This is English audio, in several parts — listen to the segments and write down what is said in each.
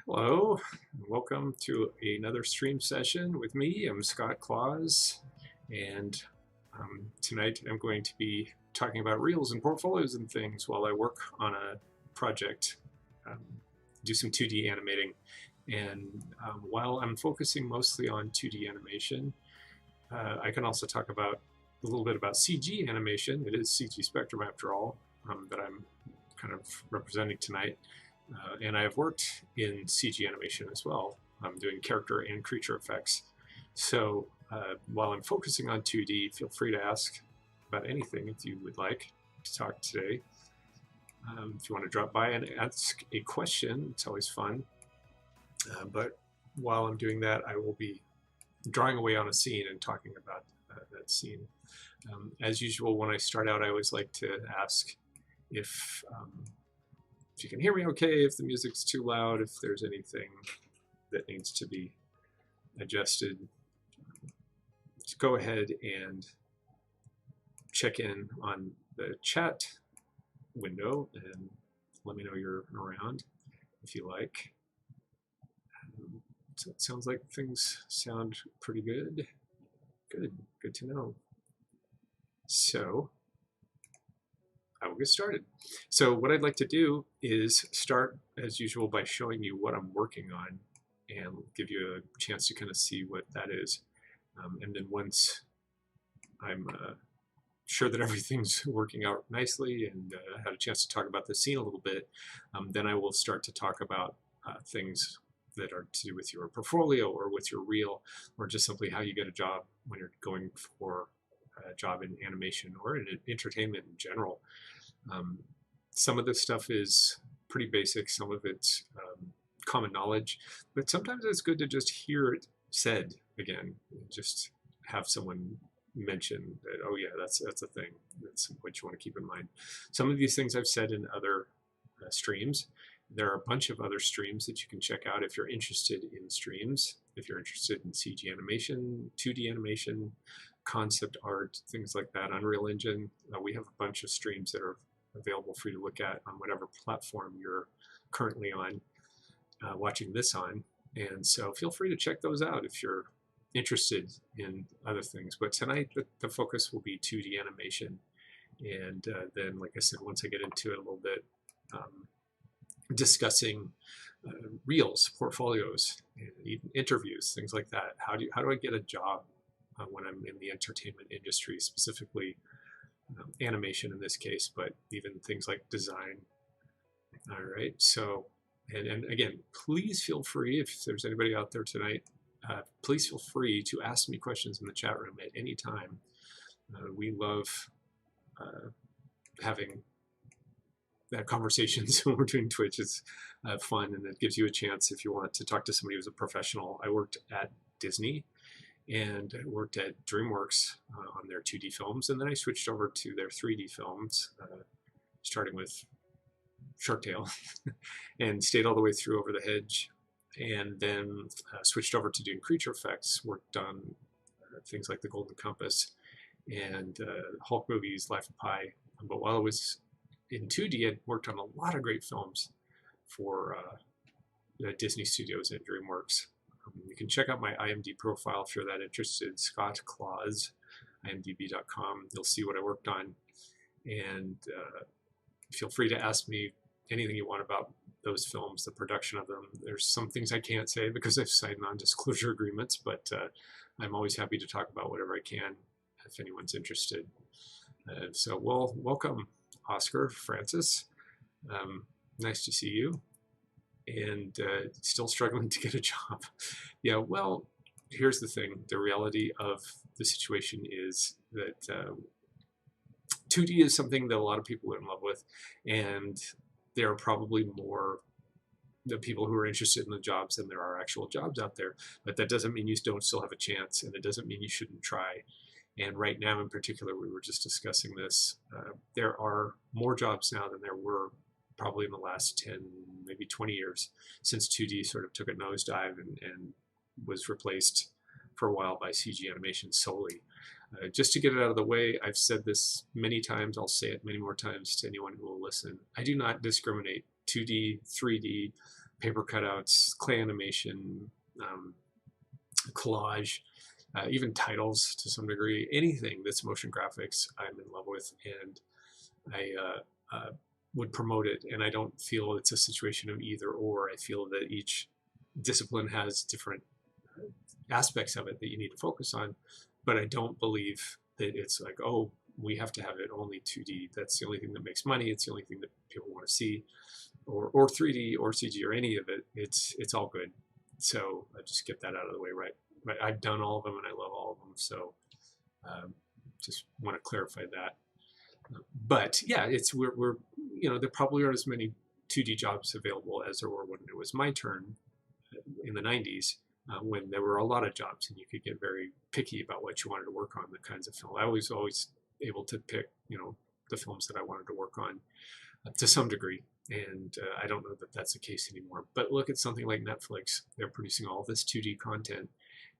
Hello, welcome to another stream session with me. I'm Scott Claus, and tonight I'm going to be talking about reels and portfolios and things while I work on a project, um, do some 2D animating. And while I'm focusing mostly on 2D animation, I can also talk about a little bit about CG animation. It is CG Spectrum after all, that I'm kind of representing tonight. And I have worked in CG animation as well. I'm doing character and creature effects. So while I'm focusing on 2D, feel free to ask about anything if you would like to talk today. If you want to drop by and ask a question, it's always fun. But while I'm doing that, I will be drawing away on a scene and talking about that scene. As usual, when I start out, I always like to ask if you can hear me okay, if the music's too loud, if there's anything that needs to be adjusted. Just go ahead and check in on the chat window and let me know you're around if you like. So it sounds like things sound pretty good. Good to know. So I will get started. So what I'd like to do is start, as usual, by showing you what I'm working on and give you a chance to kind of see what that is. And then once I'm sure that everything's working out nicely and had a chance to talk about the scene a little bit, then I will start to talk about things that are to do with your portfolio or with your reel, or just simply how you get a job when you're going for a job in animation or in entertainment in general. Some of this stuff is pretty basic, some of it's common knowledge, but sometimes it's good to just hear it said again, just have someone mention that, oh yeah, that's a thing. That's what you want to keep in mind. Some of these things I've said in other streams. There are a bunch of other streams that you can check out if you're interested in streams, if you're interested in CG animation, 2D animation, concept art, things like that, Unreal Engine. We have a bunch of streams that are available for you to look at on whatever platform you're currently on, watching this on. And so feel free to check those out if you're interested in other things. But tonight the focus will be 2D animation. And then, like I said, once I get into it a little bit, discussing reels, portfolios, and even interviews, things like that. How do I get a job when I'm in the entertainment industry, specifically animation in this case, but even things like design. All right, so and again, please feel free, if there's anybody out there tonight, please feel free to ask me questions in the chat room at any time. We love having conversations when we're doing Twitch. It's fun, and it gives you a chance if you want to talk to somebody who's a professional. I worked at Disney and worked at DreamWorks on their 2D films, and then I switched over to their 3D films, starting with Shark Tale, and stayed all the way through Over the Hedge, and then switched over to doing creature effects, worked on things like The Golden Compass and Hulk movies, Life of Pi. But while I was in 2D, I worked on a lot of great films for Disney Studios and DreamWorks. You can check out my IMDb profile if you're that interested, Scott Claus, imdb.com. You'll see what I worked on. And feel free to ask me anything you want about those films, the production of them. There's some things I can't say because I've signed non-disclosure agreements, but I'm always happy to talk about whatever I can if anyone's interested. So, well, welcome, Oscar Francis. Nice to see you. And still struggling to get a job. Yeah, well, here's the thing. The reality of the situation is that 2D is something that a lot of people are in love with, and there are probably more the people who are interested in the jobs than there are actual jobs out there. But that doesn't mean you don't still have a chance, and it doesn't mean you shouldn't try. And right now in particular, we were just discussing this, there are more jobs now than there were probably in the last 10, maybe 20 years since 2D sort of took a nosedive and was replaced for a while by CG animation solely. Just to get it out of the way, I've said this many times, I'll say it many more times to anyone who will listen. I do not discriminate 2D, 3D, paper cutouts, clay animation, collage, even titles to some degree. Anything that's motion graphics, I'm in love with, and I would promote it. And I don't feel it's a situation of either or. I feel that each discipline has different aspects of it that you need to focus on, but I don't believe that it's like, oh, we have to have it only 2D. That's the only thing that makes money. It's the only thing that people want to see, or 3D or CG or any of it. It's all good. So I just get that out of the way, right? But I've done all of them and I love all of them. So just want to clarify that. But yeah, we're there probably aren't as many 2D jobs available as there were when it was my turn in the 90s. When there were a lot of jobs and you could get very picky about what you wanted to work on, the kinds of film. I was always able to pick, the films that I wanted to work on to some degree. And I don't know that that's the case anymore. But look at something like Netflix. They're producing all this 2D content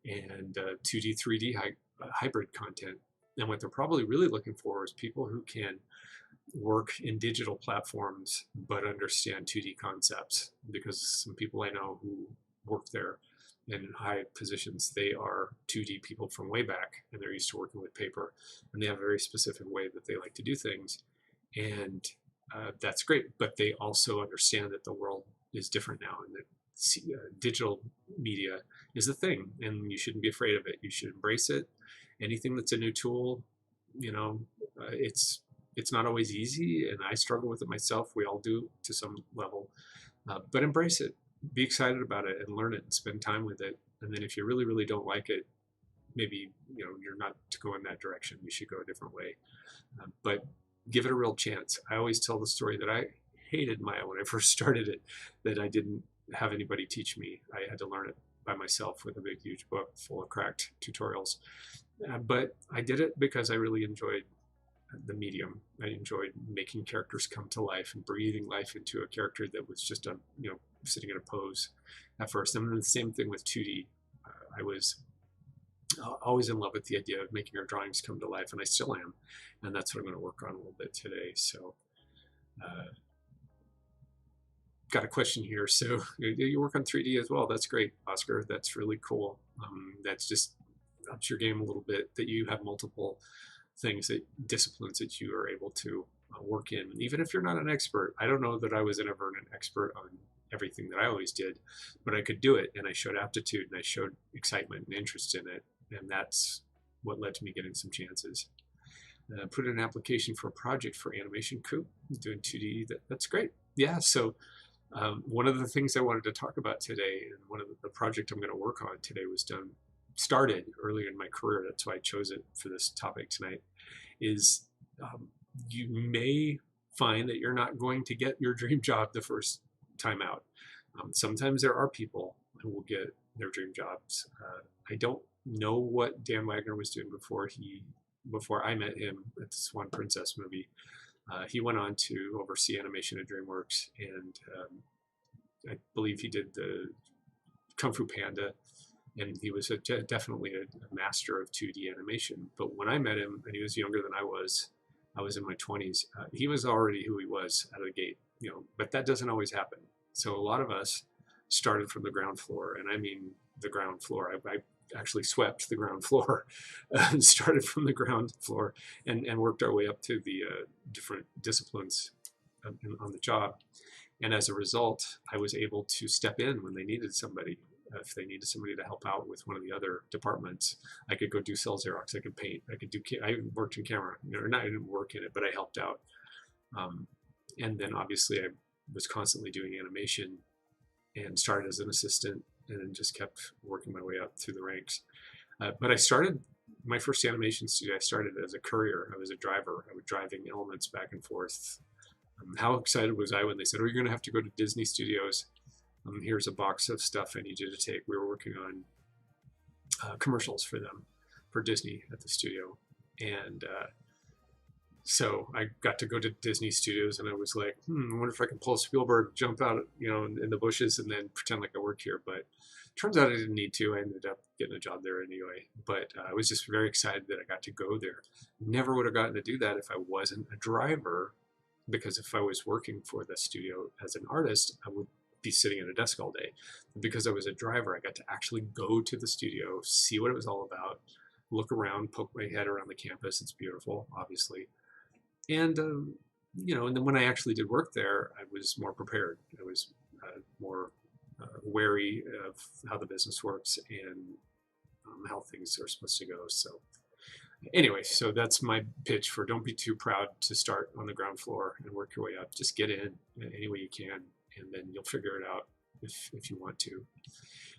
and 2D, 3D hybrid content. And what they're probably really looking for is people who can work in digital platforms but understand 2D concepts. Because some people I know who work there in high positions, they are 2D people from way back, and they're used to working with paper, and they have a very specific way that they like to do things, and that's great. But they also understand that the world is different now, and that digital media is a thing, and you shouldn't be afraid of it. You should embrace it. Anything that's a new tool, it's not always easy, and I struggle with it myself. We all do to some level, but embrace it. Be excited about it and learn it and spend time with it. And then if you really, really don't like it, maybe you're not to go in that direction. You should go a different way. But give it a real chance. I always tell the story that I hated Maya when I first started it, that I didn't have anybody teach me. I had to learn it by myself with a big, huge book full of cracked tutorials. But I did it because I really enjoyed the medium. I enjoyed making characters come to life and breathing life into a character that was just sitting in a pose at first. And then the same thing with 2D. I was always in love with the idea of making our drawings come to life, and I still am. And that's what I'm going to work on a little bit today. So got a question here. So you work on 3D as well. That's great, Oscar. That's really cool. That's just ups your game a little bit, that you have multiple disciplines that you are able to work in, even if you're not an expert. I don't know that I was ever an expert on everything that I always did, but I could do it, and I showed aptitude, and I showed excitement and interest in it, and that's what led to me getting some chances. Put in an application for a project for animation. Cool, doing 2D. That's great. Yeah. So one of the things I wanted to talk about today, and one of the project I'm going to work on today started earlier in my career. That's why I chose it for this topic tonight. Is you may find that you're not going to get your dream job the first time out. Sometimes there are people who will get their dream jobs. I don't know what Dan Wagner was doing before I met him at the Swan Princess movie. He went on to oversee animation at DreamWorks, and I believe he did the Kung Fu Panda, and he was definitely a master of 2D animation. But when I met him, and he was younger than I was in my 20s, he was already who he was out of the gate, but that doesn't always happen. So a lot of us started from the ground floor, and I mean the ground floor. I actually swept the ground floor and started from the ground floor and worked our way up to the different disciplines on the job. And as a result, I was able to step in when they needed somebody. If they needed somebody to help out with one of the other departments, I could go do cell Xerox. I could paint. I worked in camera. I didn't work in it, but I helped out. And then obviously I was constantly doing animation, and started as an assistant, and then just kept working my way up through the ranks. But I started my first animation studio. I started as a courier. I was a driver. I was driving elements back and forth. How excited was I when they said, "Oh, you're going to have to go to Disney Studios. Here's a box of stuff I need you to take." We were working on commercials for them, for Disney at the studio. And so I got to go to Disney Studios, and I was like, I wonder if I can pull Spielberg, jump out, in the bushes and then pretend like I work here. But turns out I didn't need to. I ended up getting a job there anyway. But I was just very excited that I got to go there. Never would have gotten to do that if I wasn't a driver, because if I was working for the studio as an artist, I would be sitting at a desk all day. Because I was a driver, I got to actually go to the studio, see what it was all about, look around, poke my head around the campus. It's beautiful, obviously. And, and then when I actually did work there, I was more prepared. I was more wary of how the business works and how things are supposed to go. So anyway, so that's my pitch for don't be too proud to start on the ground floor and work your way up. Just get in any way you can, and then you'll figure it out if you want to.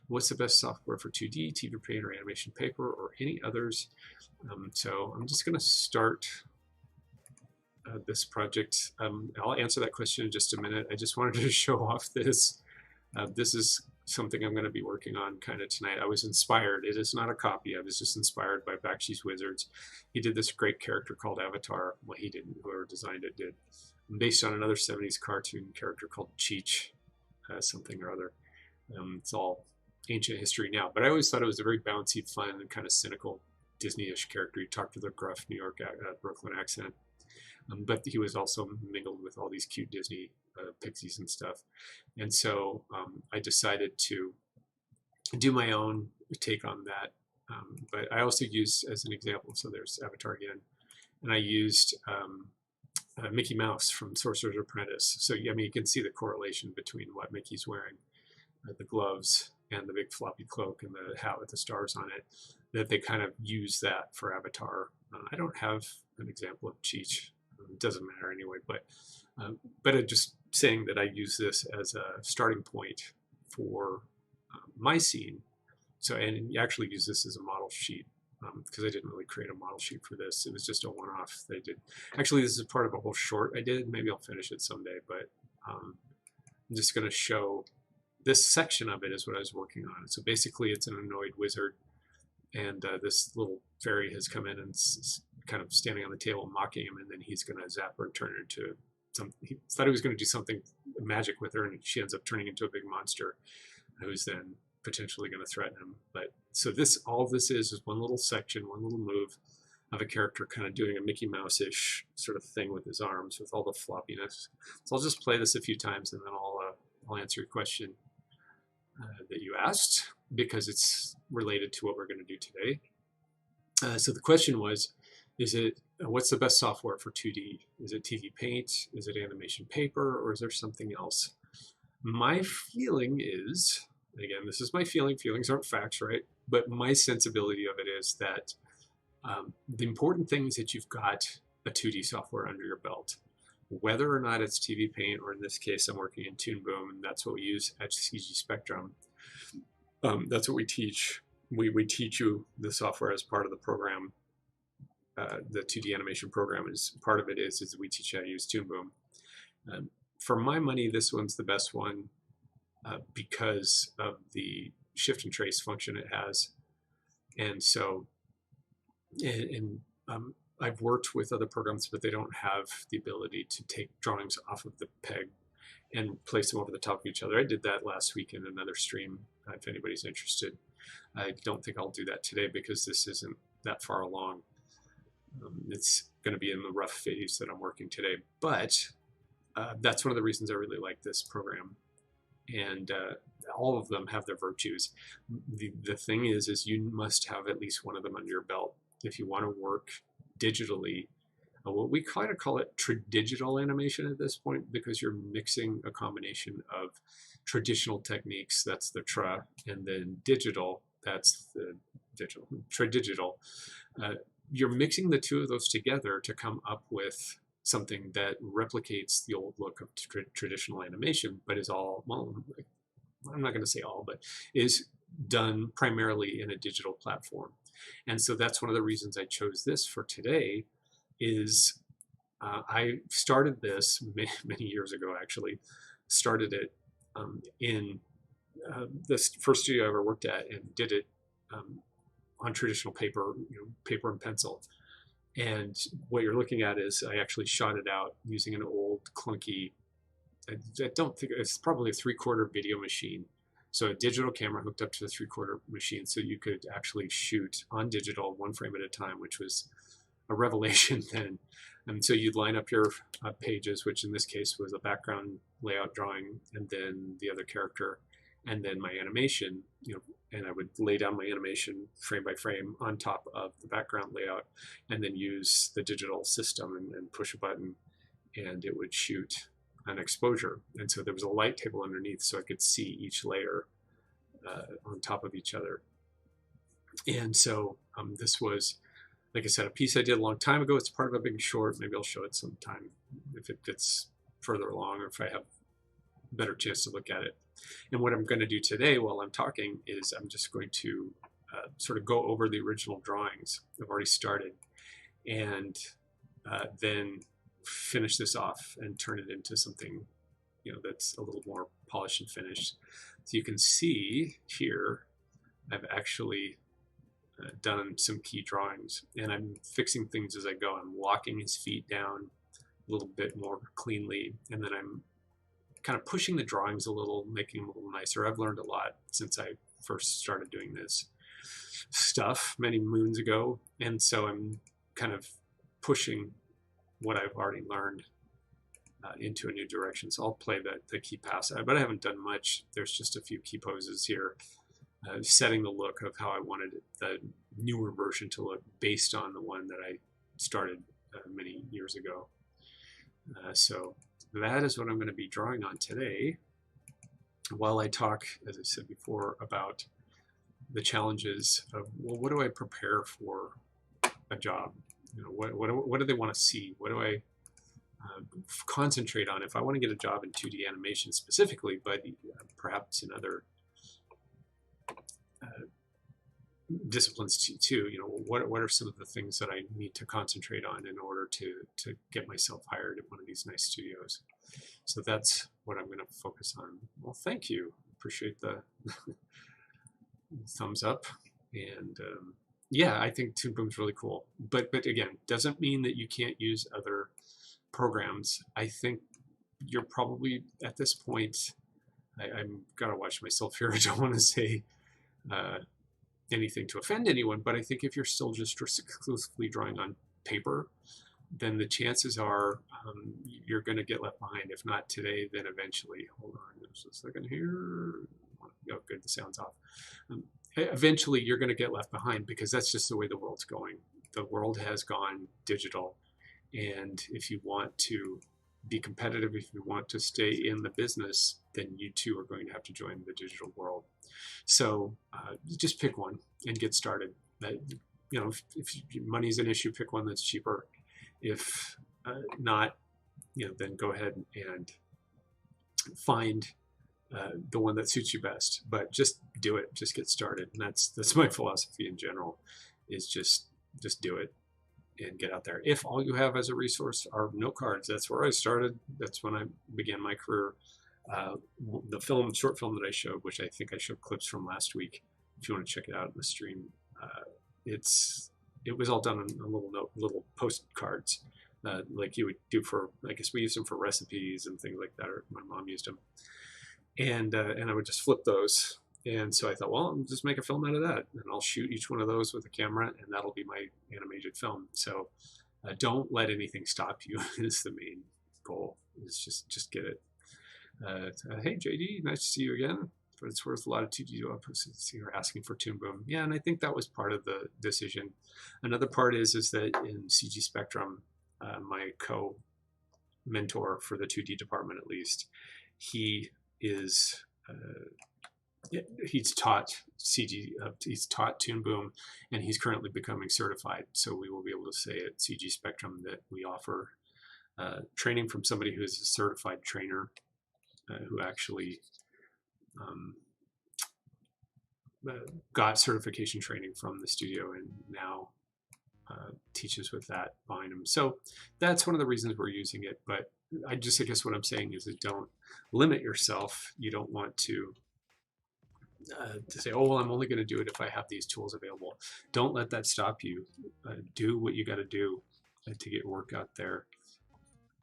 What's the best software for 2D, TV Paint, or animation paper, or any others? So I'm just going to start this project. I'll answer that question in just a minute. I just wanted to show off this. This is something I'm going to be working on kind of tonight. I was inspired. It is not a copy. I was just inspired by Bakshi's Wizards. He did this great character called Avatar. Well, he didn't. Whoever designed it did. Based on another 70s cartoon character called Cheech, something or other. It's all ancient history now. But I always thought it was a very bouncy, fun, and kind of cynical Disney-ish character. He talked with a gruff New York, Brooklyn accent. But he was also mingled with all these cute Disney pixies and stuff. And so I decided to do my own take on that. But I also used, as an example, so there's Avatar again, and I used Mickey Mouse from Sorcerer's Apprentice. So, I mean, you can see the correlation between what Mickey's wearing, the gloves and the big floppy cloak and the hat with the stars on it, that they kind of use that for Avatar. I don't have an example of Cheech. It doesn't matter anyway, but I'm just saying that I use this as a starting point for my scene. So, and you actually use this as a model sheet because I didn't really create a model sheet for this. It was just a one-off they did. Actually, this is part of a whole short I did. Maybe I'll finish it someday, but I'm just going to show this section of it is what I was working on. So basically, it's an annoyed wizard, and this little fairy has come in and kind of standing on the table mocking him, and then he's going to zap her and turn her into something. He thought he was going to do something magic with her, and she ends up turning into a big monster who's then potentially going to threaten him. But so all this is one little section, one little move of a character kind of doing a Mickey Mouse-ish sort of thing with his arms with all the floppiness. So I'll just play this a few times, and then I'll answer your question that you asked, because it's related to what we're going to do today. So the question was, what's the best software for 2D? Is it TV Paint? Is it animation paper? Or is there something else? My feeling is, again, this is my feeling. Feelings aren't facts, right? But my sensibility of it is that the important thing is that you've got a 2D software under your belt. Whether or not it's TV Paint, or in this case, I'm working in Toon Boom, and that's what we use at CG Spectrum. That's what we teach. We teach you the software as part of the program. The 2D animation program is part of it is we teach you how to use Toon Boom. For my money, this one's the best one because of the shift and trace function it has. And so, I've worked with other programs, but they don't have the ability to take drawings off of the peg and place them over the top of each other. I did that last week in another stream, if anybody's interested. I don't think I'll do that today because this isn't that far along. It's going to be in the rough phase that I'm working today, but that's one of the reasons I really like this program. And all of them have their virtues. The thing is you must have at least one of them under your belt if you want to work digitally. What we kind of call it tradigital animation at this point, because you're mixing a combination of traditional techniques, that's the tra, and then digital, that's the digital, tradigital. You're mixing the two of those together to come up with something that replicates the old look of traditional animation, but is all, well, I'm not going to say all, but is done primarily in a digital platform. And so that's one of the reasons I chose this for today is I started this many years ago, actually. Started it in this first studio I ever worked at, and did it on traditional paper, paper and pencil. And what you're looking at is I actually shot it out using an old clunky, I don't think, it's probably a 3/4 video machine. So a digital camera hooked up to the 3/4 machine, so you could actually shoot on digital 1 frame at a time, which was a revelation then. And so you'd line up your pages, which in this case was a background layout drawing, and then the other character, and then my animation, and I would lay down my animation frame by frame on top of the background layout, and then use the digital system and push a button, and it would shoot an exposure. And so there was a light table underneath, so I could see each layer on top of each other. And so this was, like I said, a piece I did a long time ago. It's part of a big short. Maybe I'll show it sometime if it gets further along, or if I have a better chance to look at it. And what I'm going to do today while I'm talking is I'm just going to sort of go over the original drawings I've already started, and then finish this off and turn it into something that's a little more polished and finished. So you can see here I've actually done some key drawings, and I'm fixing things as I go. I'm locking his feet down a little bit more cleanly, and then I'm kind of pushing the drawings a little, making them a little nicer. I've learned a lot since I first started doing this stuff many moons ago, and so I'm kind of pushing what I've already learned into a new direction. So I'll play the key pass, but I haven't done much. There's just a few key poses here, setting the look of how I wanted the newer version to look based on the one that I started many years ago. So that is what I'm going to be drawing on today, while I talk, as I said before, about the challenges of, well, what do I prepare for a job? What do they want to see? What do I concentrate on if I want to get a job in 2D animation specifically, but perhaps in other disciplines too? What are some of the things that I need to concentrate on in order to get myself hired at one of these nice studios? So that's what I'm going to focus on. Well, thank you. Appreciate the thumbs up. And yeah, I think Toon Boom's really cool. But again, doesn't mean that you can't use other programs. I think you're probably at this point, I'm gotta watch myself here. I don't want to say anything to offend anyone, but I think if you're still just exclusively drawing on paper, then the chances are you're going to get left behind. If not today, then eventually. Hold on just a second here. Oh, good, the sound's off. Eventually, you're going to get left behind, because that's just the way the world's going. The world has gone digital, and if you want to be competitive, if you want to stay in the business, then you too are going to have to join the digital world. So just pick one and get started. If money's an issue, pick one that's cheaper. If not, then go ahead and find the one that suits you best. But just do it. Just get started. And that's my philosophy in general, is just do it and get out there. If all you have as a resource are note cards, that's where I started. That's when I began my career. The short film that I showed, which I think I showed clips from last week, if you want to check it out in the stream, it was all done on little postcards, like you would do for, I guess we used them for recipes and things like that, or my mom used them, and I would just flip those. And so I thought, well, I'll just make a film out of that, and I'll shoot each one of those with a camera, and that'll be my animated film. So don't let anything stop you is the main goal. Is just get it. Hey JD, nice to see you again. But it's worth a lot of 2D opposites here asking for Toon Boom. Yeah, and I think that was part of the decision. Another part is that in CG Spectrum, my co-mentor for the 2D department, at least, he is he's taught he's taught Toon Boom, and he's currently becoming certified. So we will be able to say at CG Spectrum that we offer training from somebody who is a certified trainer, who actually got certification training from the studio and now teaches with that behind him. So that's one of the reasons we're using it. But I guess what I'm saying is that don't limit yourself. You don't want to say, oh, well, I'm only going to do it if I have these tools available. Don't let that stop you. Do what you got to do to get work out there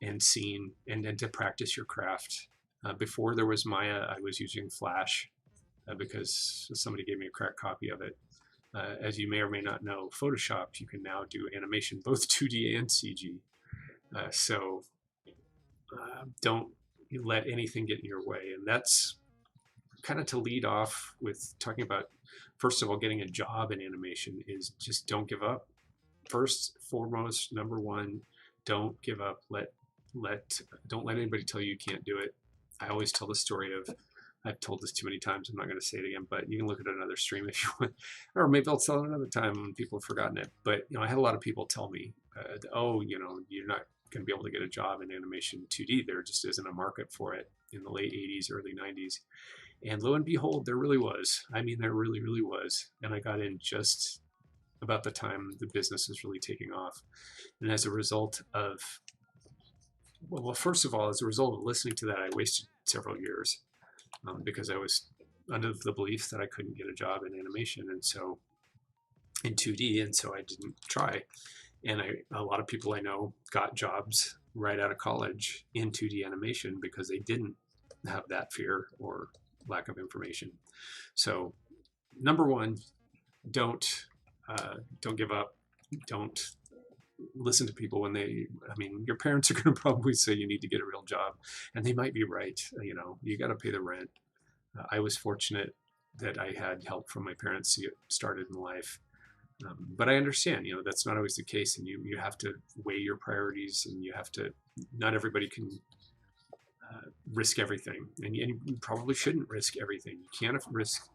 and seen, and to practice your craft. Before there was Maya, I was using Flash because somebody gave me a cracked copy of it. As you may or may not know, Photoshop, you can now do animation, both 2D and CG. So don't let anything get in your way. And that's kind of to lead off with talking about, first of all, getting a job in animation is just don't give up. First, foremost, number one, don't give up. Don't let anybody tell you can't do it. I always tell the story of, I've told this too many times, I'm not going to say it again, but you can look at another stream if you want, or maybe I'll tell it another time when people have forgotten it. But I had a lot of people tell me, oh, you're not going to be able to get a job in animation 2D. There just isn't a market for it in the late 80s, early 90s. And lo and behold, there really was. I mean, there really, really was. And I got in just about the time the business was really taking off. And as a result of, well, first of all, as a result of listening to that, I wasted several years because I was under the belief that I couldn't get a job in animation, and so in 2D, and so I didn't try. And a lot of people I know got jobs right out of college in 2D animation because they didn't have that fear or lack of information. So number one, don't give up. Don't listen to people when your parents are going to probably say you need to get a real job, and they might be right. You got to pay the rent. I was fortunate that I had help from my parents to get started in life. But I understand, that's not always the case, and you have to weigh your priorities, and not everybody can risk everything, and you probably shouldn't risk everything. You can't risk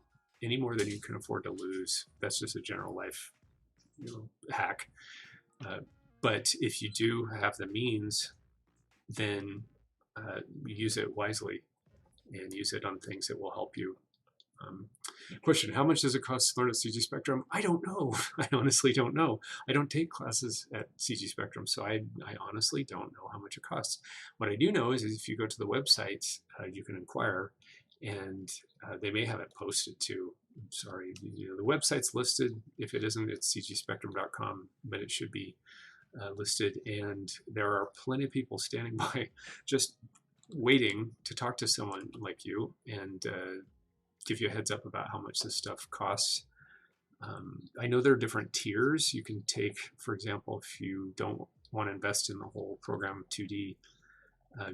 any more than you can afford to lose. That's just a general life hack. But if you do have the means, then use it wisely and use it on things that will help you. Question, how much does it cost to learn at CG Spectrum? I don't know. I honestly don't know. I don't take classes at CG Spectrum, so I honestly don't know how much it costs. What I do know is if you go to the website, you can inquire, and they may have it posted too. I'm sorry, the website's listed. If it isn't, it's cgspectrum.com, but it should be listed, and there are plenty of people standing by just waiting to talk to someone like you and give you a heads up about how much this stuff costs. I know there are different tiers you can take. For example, if you don't want to invest in the whole program of 2D,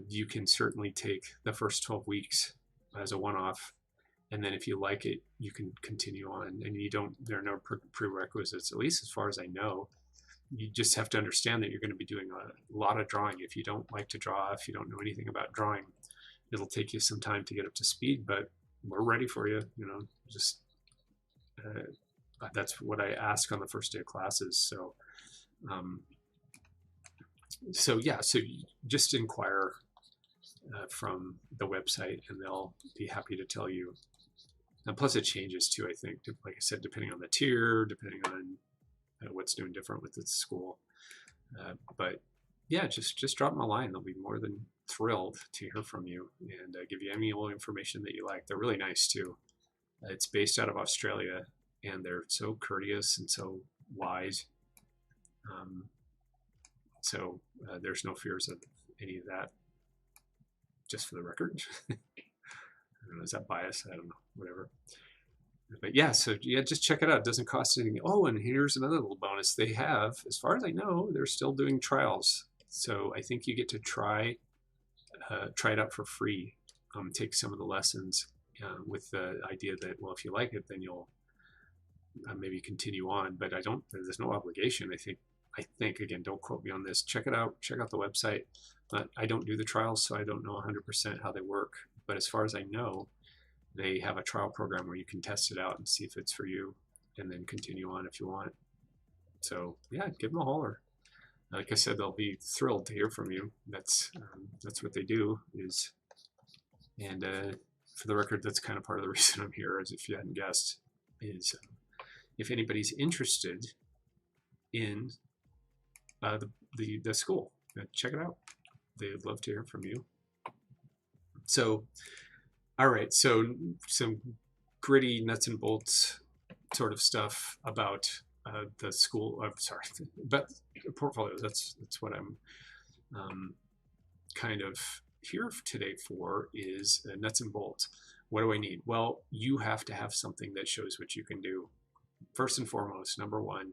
you can certainly take the first 12 weeks as a one-off, and then if you like it, you can continue on, and there are no prerequisites, at least as far as I know. You just have to understand that you're going to be doing a lot of drawing. If you don't like to draw, if you don't know anything about drawing, it'll take you some time to get up to speed, but we're ready for you. Just that's what I ask on the first day of classes. So so just inquire from the website, and they'll be happy to tell you. And plus it changes too, I think, like I said, depending on the tier, depending on what's doing different with the school. But yeah, just drop them a line. They'll be more than thrilled to hear from you and give you any old information that you like. They're really nice too. It's based out of Australia, and they're so courteous and so wise. So there's no fears of any of that, just for the record. I don't know, is that bias? I don't know, whatever. But yeah, so yeah, just check it out. It doesn't cost anything. Oh, and here's another little bonus. They have, as far as I know, they're still doing trials. So I think you get to try it out for free. Take some of the lessons with the idea that, well, if you like it, then you'll maybe continue on. But there's no obligation. I think, again, don't quote me on this. Check it out. Check out the website. I don't do the trials, so I don't know 100% how they work. But as far as I know, they have a trial program where you can test it out and see if it's for you, and then continue on if you want. So yeah, give them a holler. Like I said, they'll be thrilled to hear from you. That's what they do. And for the record, that's kind of part of the reason I'm here, as if you hadn't guessed, is if anybody's interested in the school, check it out. They'd love to hear from you. So, all right, so some gritty nuts and bolts sort of stuff about the school. But portfolios. That's what I'm kind of here today for, is nuts and bolts. What do I need? Well, you have to have something that shows what you can do. first and foremost, number one,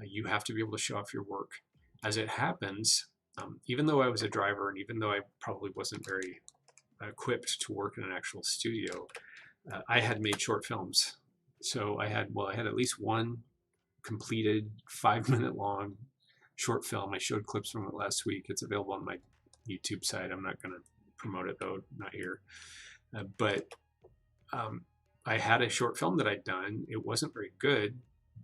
you have to be able to show off your work. As it happens, even though I was a driver and even though I probably wasn't very equipped to work in an actual studio, I had made short films. So I had at least one completed 5-minute long short film. I showed clips from it last week. It's available on my YouTube site. I'm not going to promote it though, not here. But I had a short film that I'd done. It wasn't very good,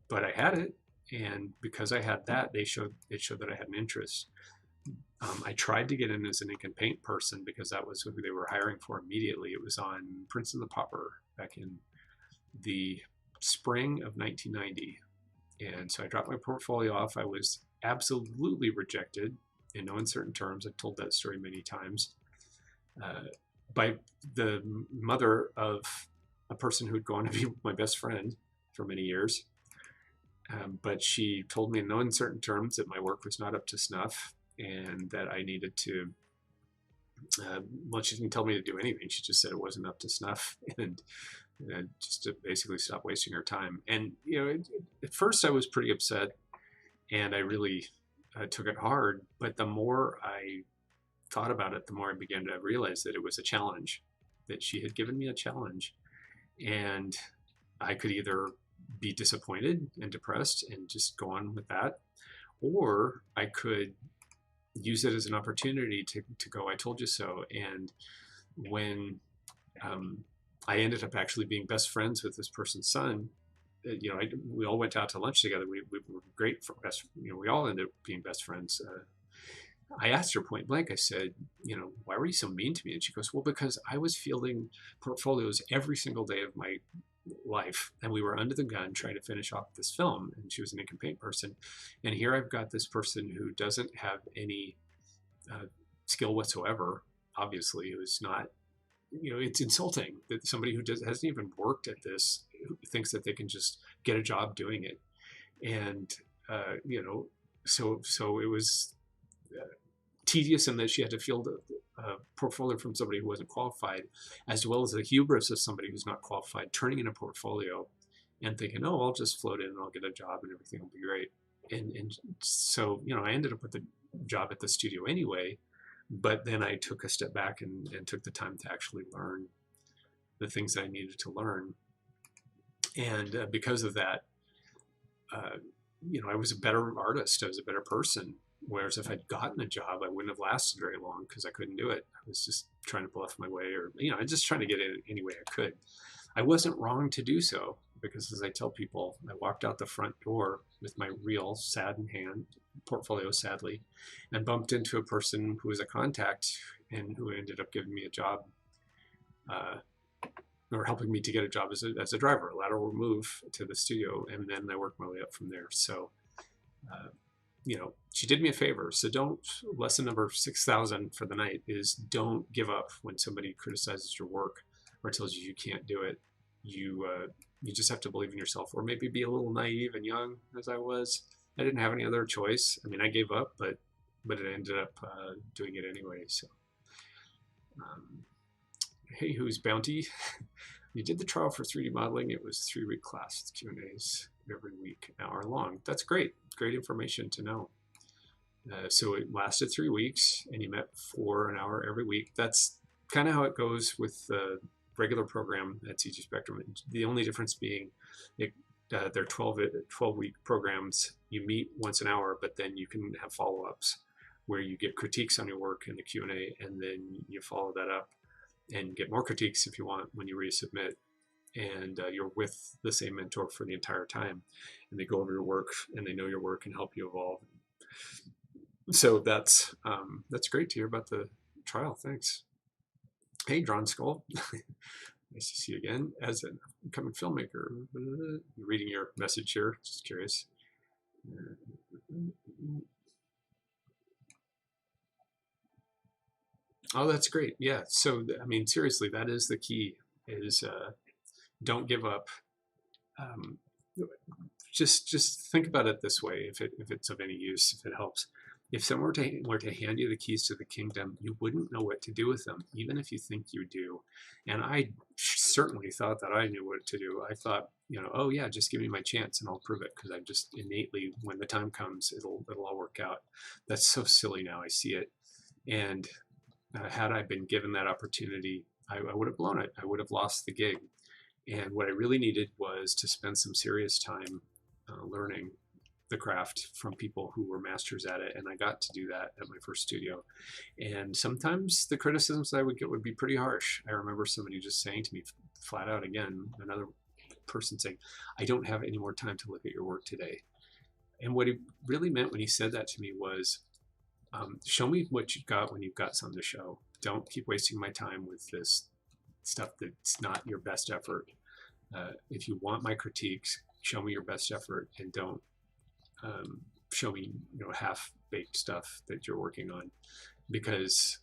but I had it. And because I had that, it showed that I had an interest. I tried to get in as an ink and paint person because that was who they were hiring for immediately. It was on Prince and the Pauper back in the spring of 1990. And so I dropped my portfolio off. I was absolutely rejected in no uncertain terms. I've told that story many times. By the mother of a person who'd gone to be my best friend for many years. But she told me in no uncertain terms that my work was not up to snuff and that I needed to, well, she didn't tell me to do anything. She just said it wasn't up to snuff and just to basically stop wasting her time. And, you know, at first I was pretty upset and I really took it hard. But the more I thought about it, the more I began to realize that it was a challenge, that she had given me a challenge. And I could either be disappointed and depressed and just go on with that, or I could use it as an opportunity to go, I told you so. And when I ended up actually being best friends with this person's son, you know, we all went out to lunch together. We were great for best, you know, we all ended up being best friends. I asked her point blank, I said, you know, why were you so mean to me? And she goes, well, because I was fielding portfolios every single day of my life, and we were under the gun trying to finish off this film. And she was an ink and paint person, and here I've got this person who doesn't have any skill whatsoever. Obviously, it was not, you know, it's insulting that somebody who hasn't even worked at this thinks that they can just get a job doing it. And you know, so it was tedious in that she had to field a portfolio from somebody who wasn't qualified, as well as the hubris of somebody who's not qualified, turning in a portfolio and thinking, oh, I'll just float in and I'll get a job and everything will be great. And so, you know, I ended up with a job at the studio anyway, but then I took a step back and took the time to actually learn the things that I needed to learn. And because of that, you know, I was a better artist. I was a better person. Whereas if I'd gotten a job, I wouldn't have lasted very long because I couldn't do it. I was just trying to bluff my way, or, you know, I was just trying to get in any way I could. I wasn't wrong to do so because, as I tell people, I walked out the front door with my reel, sad in hand, portfolio, sadly, and bumped into a person who was a contact and who ended up giving me a job, or helping me to get a job as a driver, a lateral move to the studio, and then I worked my way up from there. So, you know, she did me a favor. So don't, lesson number 6,000 for the night is don't give up when somebody criticizes your work or tells you you can't do it. You just have to believe in yourself, or maybe be a little naive and young as I was. I didn't have any other choice. I mean, I gave up, but it ended up doing it anyway. So, hey, who's Bounty? You did the trial for 3D modeling. It was a 3-week class. It's Q&As every week, an hour long. That's great. Great information to know. So it lasted 3 weeks, and you met for an hour every week. That's kind of how it goes with the regular program at CG Spectrum. The only difference being they're 12-week programs. You meet once an hour, but then you can have follow-ups where you get critiques on your work in the Q&A, and then you follow that up and get more critiques if you want when you resubmit. And you're with the same mentor for the entire time, and they go over your work and they know your work and help you evolve. So that's great to hear about the trial. Thanks. Hey, Drawn Skull. Nice to see you again. As an upcoming filmmaker, reading your message here. Just curious. Oh, that's great. Yeah. So, I mean, seriously, that is the key. Is don't give up. Just think about it this way, if it's of any use, if it helps. If someone were to hand you the keys to the kingdom, you wouldn't know what to do with them, even if you think you do. And I certainly thought that I knew what to do. I thought, oh yeah, just give me my chance and I'll prove it, because I just innately, when the time comes, it'll all work out. That's so silly now. I see it. And had I been given that opportunity, I would have blown it. I would have lost the gig. And what I really needed was to spend some serious time learning the craft from people who were masters at it. And I got to do that at my first studio. And sometimes the criticisms I would get would be pretty harsh. I remember somebody just saying to me flat out, again, another person saying, I don't have any more time to look at your work today. And what he really meant when he said that to me was, show me what you've got when you've got something to show. Don't keep wasting my time with this stuff that's not your best effort. If you want my critiques, show me your best effort, and don't show me half-baked stuff that you're working on. Because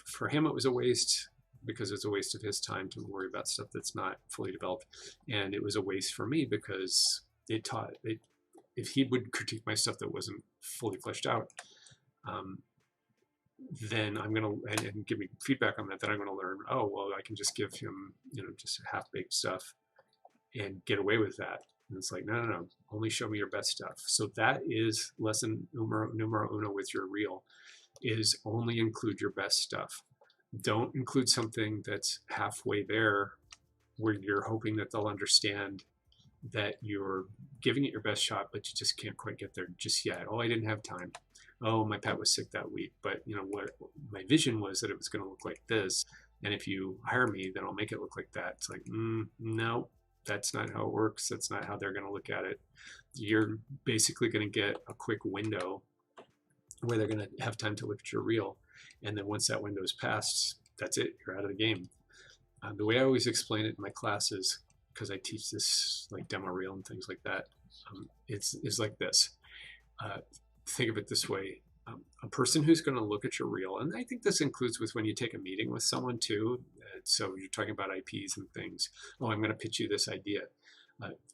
for him it was a waste, because it's a waste of his time to worry about stuff that's not fully developed. And it was a waste for me because it taught it, if he would critique my stuff that wasn't fully fleshed out, then I'm going to, and give me feedback on that, then I'm going to learn, oh, well, I can just give him, just half-baked stuff and get away with that. And it's like, no, only show me your best stuff. So that is lesson numero uno with your reel, is only include your best stuff. Don't include something that's halfway there where you're hoping that they'll understand that you're giving it your best shot, but you just can't quite get there just yet. Oh, I didn't have time. Oh, my pet was sick that week. But what my vision was that it was going to look like this. And if you hire me, then I'll make it look like that. It's like, no, that's not how it works. That's not how they're going to look at it. You're basically going to get a quick window where they're going to have time to look at your reel. And then once that window is passed, that's it. You're out of the game. The way I always explain it in my classes, because I teach this like demo reel and things like that, it's like this. Think of it this way. A person who's going to look at your reel, and I think this includes with when you take a meeting with someone too. So you're talking about IPs and things. Oh, I'm going to pitch you this idea.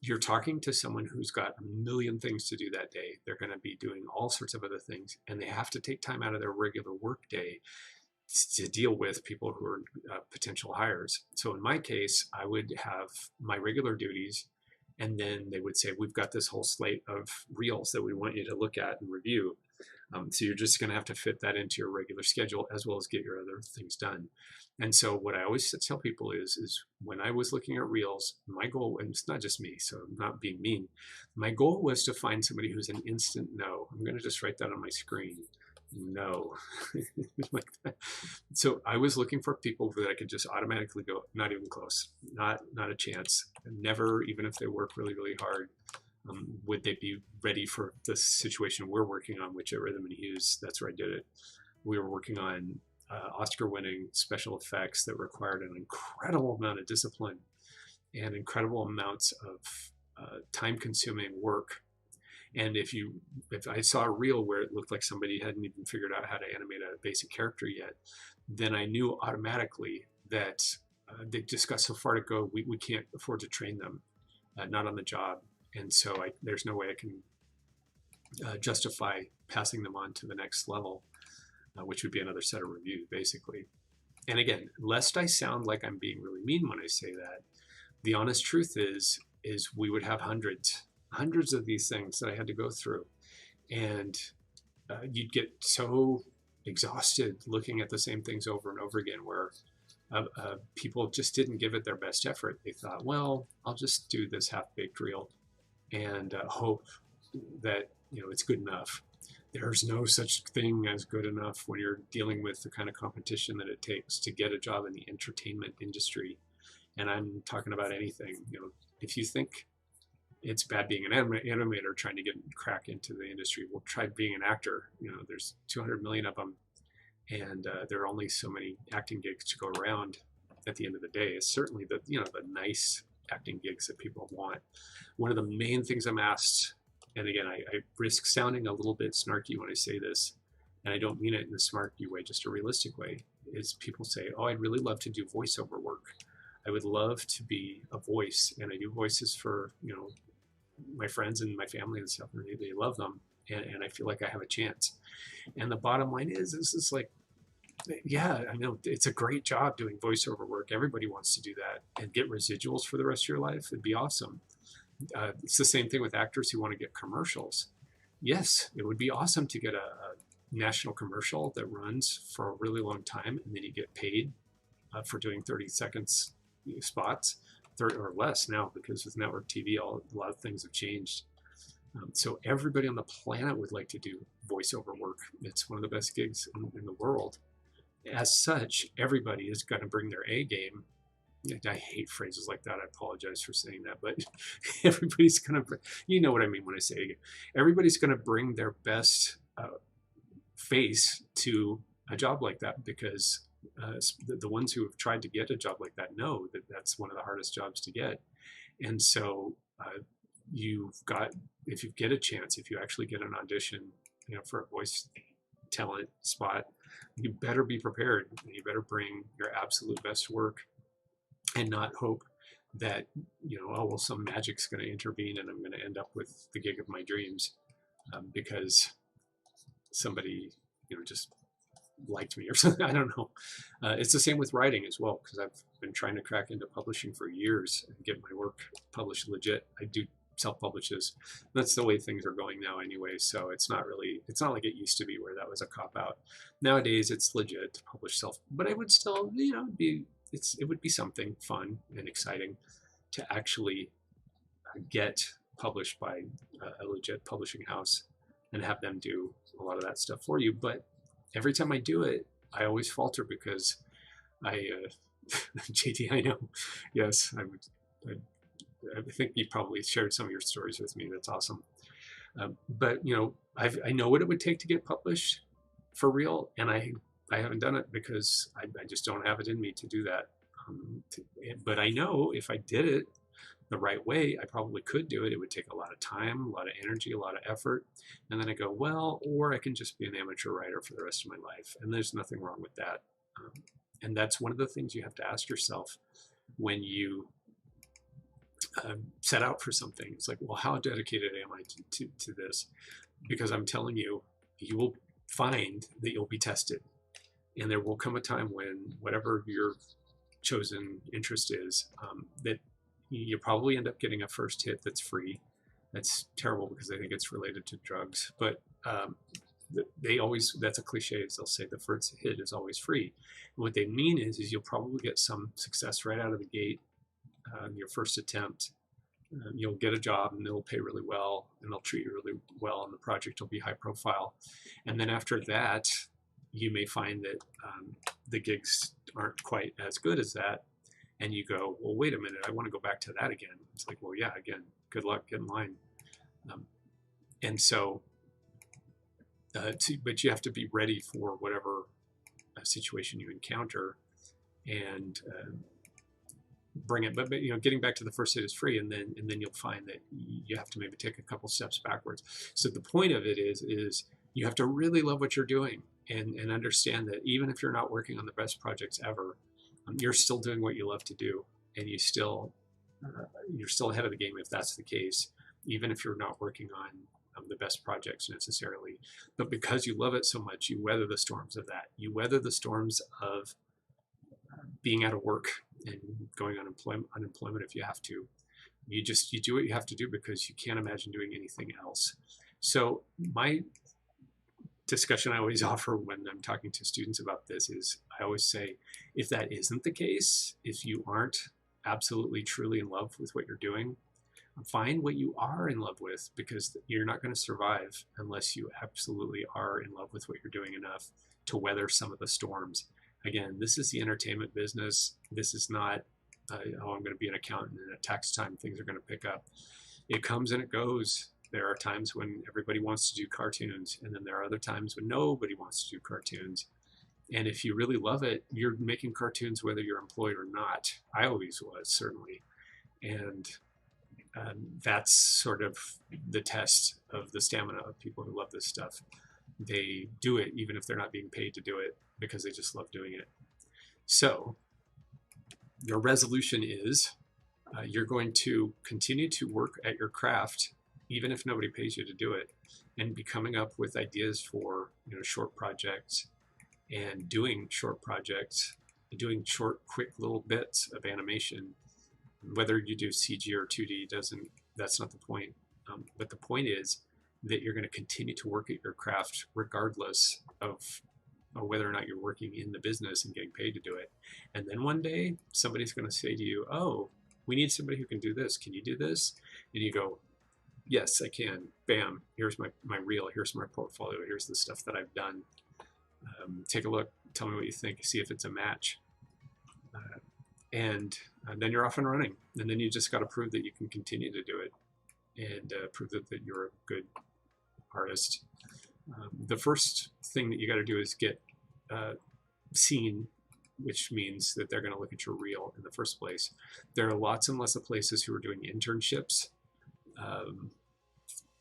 You're talking to someone who's got a million things to do that day. They're going to be doing all sorts of other things, and they have to take time out of their regular work day to deal with people who are potential hires. So in my case, I would have my regular duties, and then they would say, we've got this whole slate of reels that we want you to look at and review. So you're just going to have to fit that into your regular schedule as well as get your other things done. And so what I always tell people is when I was looking at reels, my goal, and it's not just me, so I'm not being mean, my goal was to find somebody who's an instant no. I'm going to just write that on my screen. No. Like that. So I was looking for people that I could just automatically go, not even close, not a chance. Never, even if they work really, really hard, would they be ready for the situation we're working on, which at Rhythm and Hughes, that's where I did it. We were working on Oscar-winning special effects that required an incredible amount of discipline and incredible amounts of time-consuming work. And if I saw a reel where it looked like somebody hadn't even figured out how to animate a basic character yet, then I knew automatically that they just got so far to go, we can't afford to train them, not on the job. And so there's no way I can justify passing them on to the next level, which would be another set of reviews, basically. And again, lest I sound like I'm being really mean when I say that, the honest truth is we would have hundreds of these things that I had to go through. And you'd get so exhausted looking at the same things over and over again, where people just didn't give it their best effort. They thought, well, I'll just do this half-baked reel and hope that it's good enough. There's no such thing as good enough when you're dealing with the kind of competition that it takes to get a job in the entertainment industry. And I'm talking about anything. If you think it's bad being an animator trying to crack into the industry, well, try being an actor. There's 200 million of them, and there are only so many acting gigs to go around. At the end of the day, it's certainly the nice acting gigs that people want. One of the main things I'm asked, and again, I risk sounding a little bit snarky when I say this, and I don't mean it in a snarky way, just a realistic way, is people say, oh, I'd really love to do voiceover work. I would love to be a voice, and I do voices for my friends and my family and stuff, and they love them, and I feel like I have a chance. And the bottom line is like, Yeah, I know it's a great job doing voiceover work. Everybody wants to do that and get residuals for the rest of your life. It'd be awesome. It's the same thing with actors who want to get commercials. Yes, it would be awesome to get a national commercial that runs for a really long time, and then you get paid for doing 30 seconds spots, 30 or less now, because with network TV, a lot of things have changed. So everybody on the planet would like to do voiceover work. It's one of the best gigs in the world. As such, everybody is going to bring their A game. I hate phrases like that. I apologize for saying that, but everybody's going to, you know what I mean when I say everybody's going to bring their best face to a job like that, because the ones who have tried to get a job like that know that that's one of the hardest jobs to get. And so you've got, if you get a chance, if you actually get an audition, for a voice talent spot, you better be prepared. You better bring your absolute best work and not hope that, oh, well, some magic's going to intervene and I'm going to end up with the gig of my dreams because somebody, just liked me or something. I don't know. It's the same with writing as well, because I've been trying to crack into publishing for years and get my work published legit. I do self-publishes. That's the way things are going now anyway. So it's not like it used to be where that was a cop-out. Nowadays it's legit to publish self, but it would still, it would be something fun and exciting to actually get published by a legit publishing house and have them do a lot of that stuff for you. But every time I do it, I always falter because JD, I know, yes, I think you probably shared some of your stories with me. That's awesome. But I know what it would take to get published for real, and I haven't done it because I just don't have it in me to do that. But I know if I did it the right way, I probably could do it. It would take a lot of time, a lot of energy, a lot of effort. And then I go, well, or I can just be an amateur writer for the rest of my life. And there's nothing wrong with that. And that's one of the things you have to ask yourself when you set out for something. It's like, well, how dedicated am I to this? Because I'm telling you, you will find that you'll be tested. And there will come a time when whatever your chosen interest is, that you probably end up getting a first hit that's free. That's terrible because I think it's related to drugs. But they always, that's a cliche, is they'll say the first hit is always free. And what they mean is you'll probably get some success right out of the gate your first attempt. You'll get a job and they'll pay really well and they'll treat you really well and the project will be high profile. And then after that, you may find that the gigs aren't quite as good as that. And you go, well, wait a minute, I want to go back to that again. It's like, well, yeah, again, good luck, get in line. And so, but you have to be ready for whatever situation you encounter and bring it. But getting back to the first hit is free, and then you'll find that you have to maybe take a couple steps backwards. So the point of it is you have to really love what you're doing and understand that even if you're not working on the best projects ever, you're still doing what you love to do, and you're still ahead of the game if that's the case, even if you're not working on the best projects necessarily. But because you love it so much, you weather the storms of that. You weather the storms of being out of work and going on unemployment if you have to. You do what you have to do because you can't imagine doing anything else. So my discussion I always offer when I'm talking to students about this is, I always say, if that isn't the case, if you aren't absolutely truly in love with what you're doing, find what you are in love with, because you're not going to survive unless you absolutely are in love with what you're doing enough to weather some of the storms. Again, this is the entertainment business. This is not, I'm going to be an accountant and at tax time things are going to pick up. It comes and it goes. There are times when everybody wants to do cartoons, and then there are other times when nobody wants to do cartoons. And if you really love it, you're making cartoons whether you're employed or not. I always was, certainly. And that's sort of the test of the stamina of people who love this stuff. They do it even if they're not being paid to do it, because they just love doing it. So your resolution is you're going to continue to work at your craft even if nobody pays you to do it, and be coming up with ideas for short projects and doing short projects, doing short, quick little bits of animation. Whether you do CG or 2D that's not the point. But the point is that you're going to continue to work at your craft regardless of whether or not you're working in the business and getting paid to do it. And then one day somebody's going to say to you, oh, we need somebody who can do this. Can you do this? And you go, yes, I can. Bam, here's my reel. Here's my portfolio. Here's the stuff that I've done. Take a look. Tell me what you think. See if it's a match. And then you're off and running. And then you just got to prove that you can continue to do it and prove that you're a good artist. The first thing that you got to do is get seen, which means that they're going to look at your reel in the first place. There are lots and lots of places who are doing internships.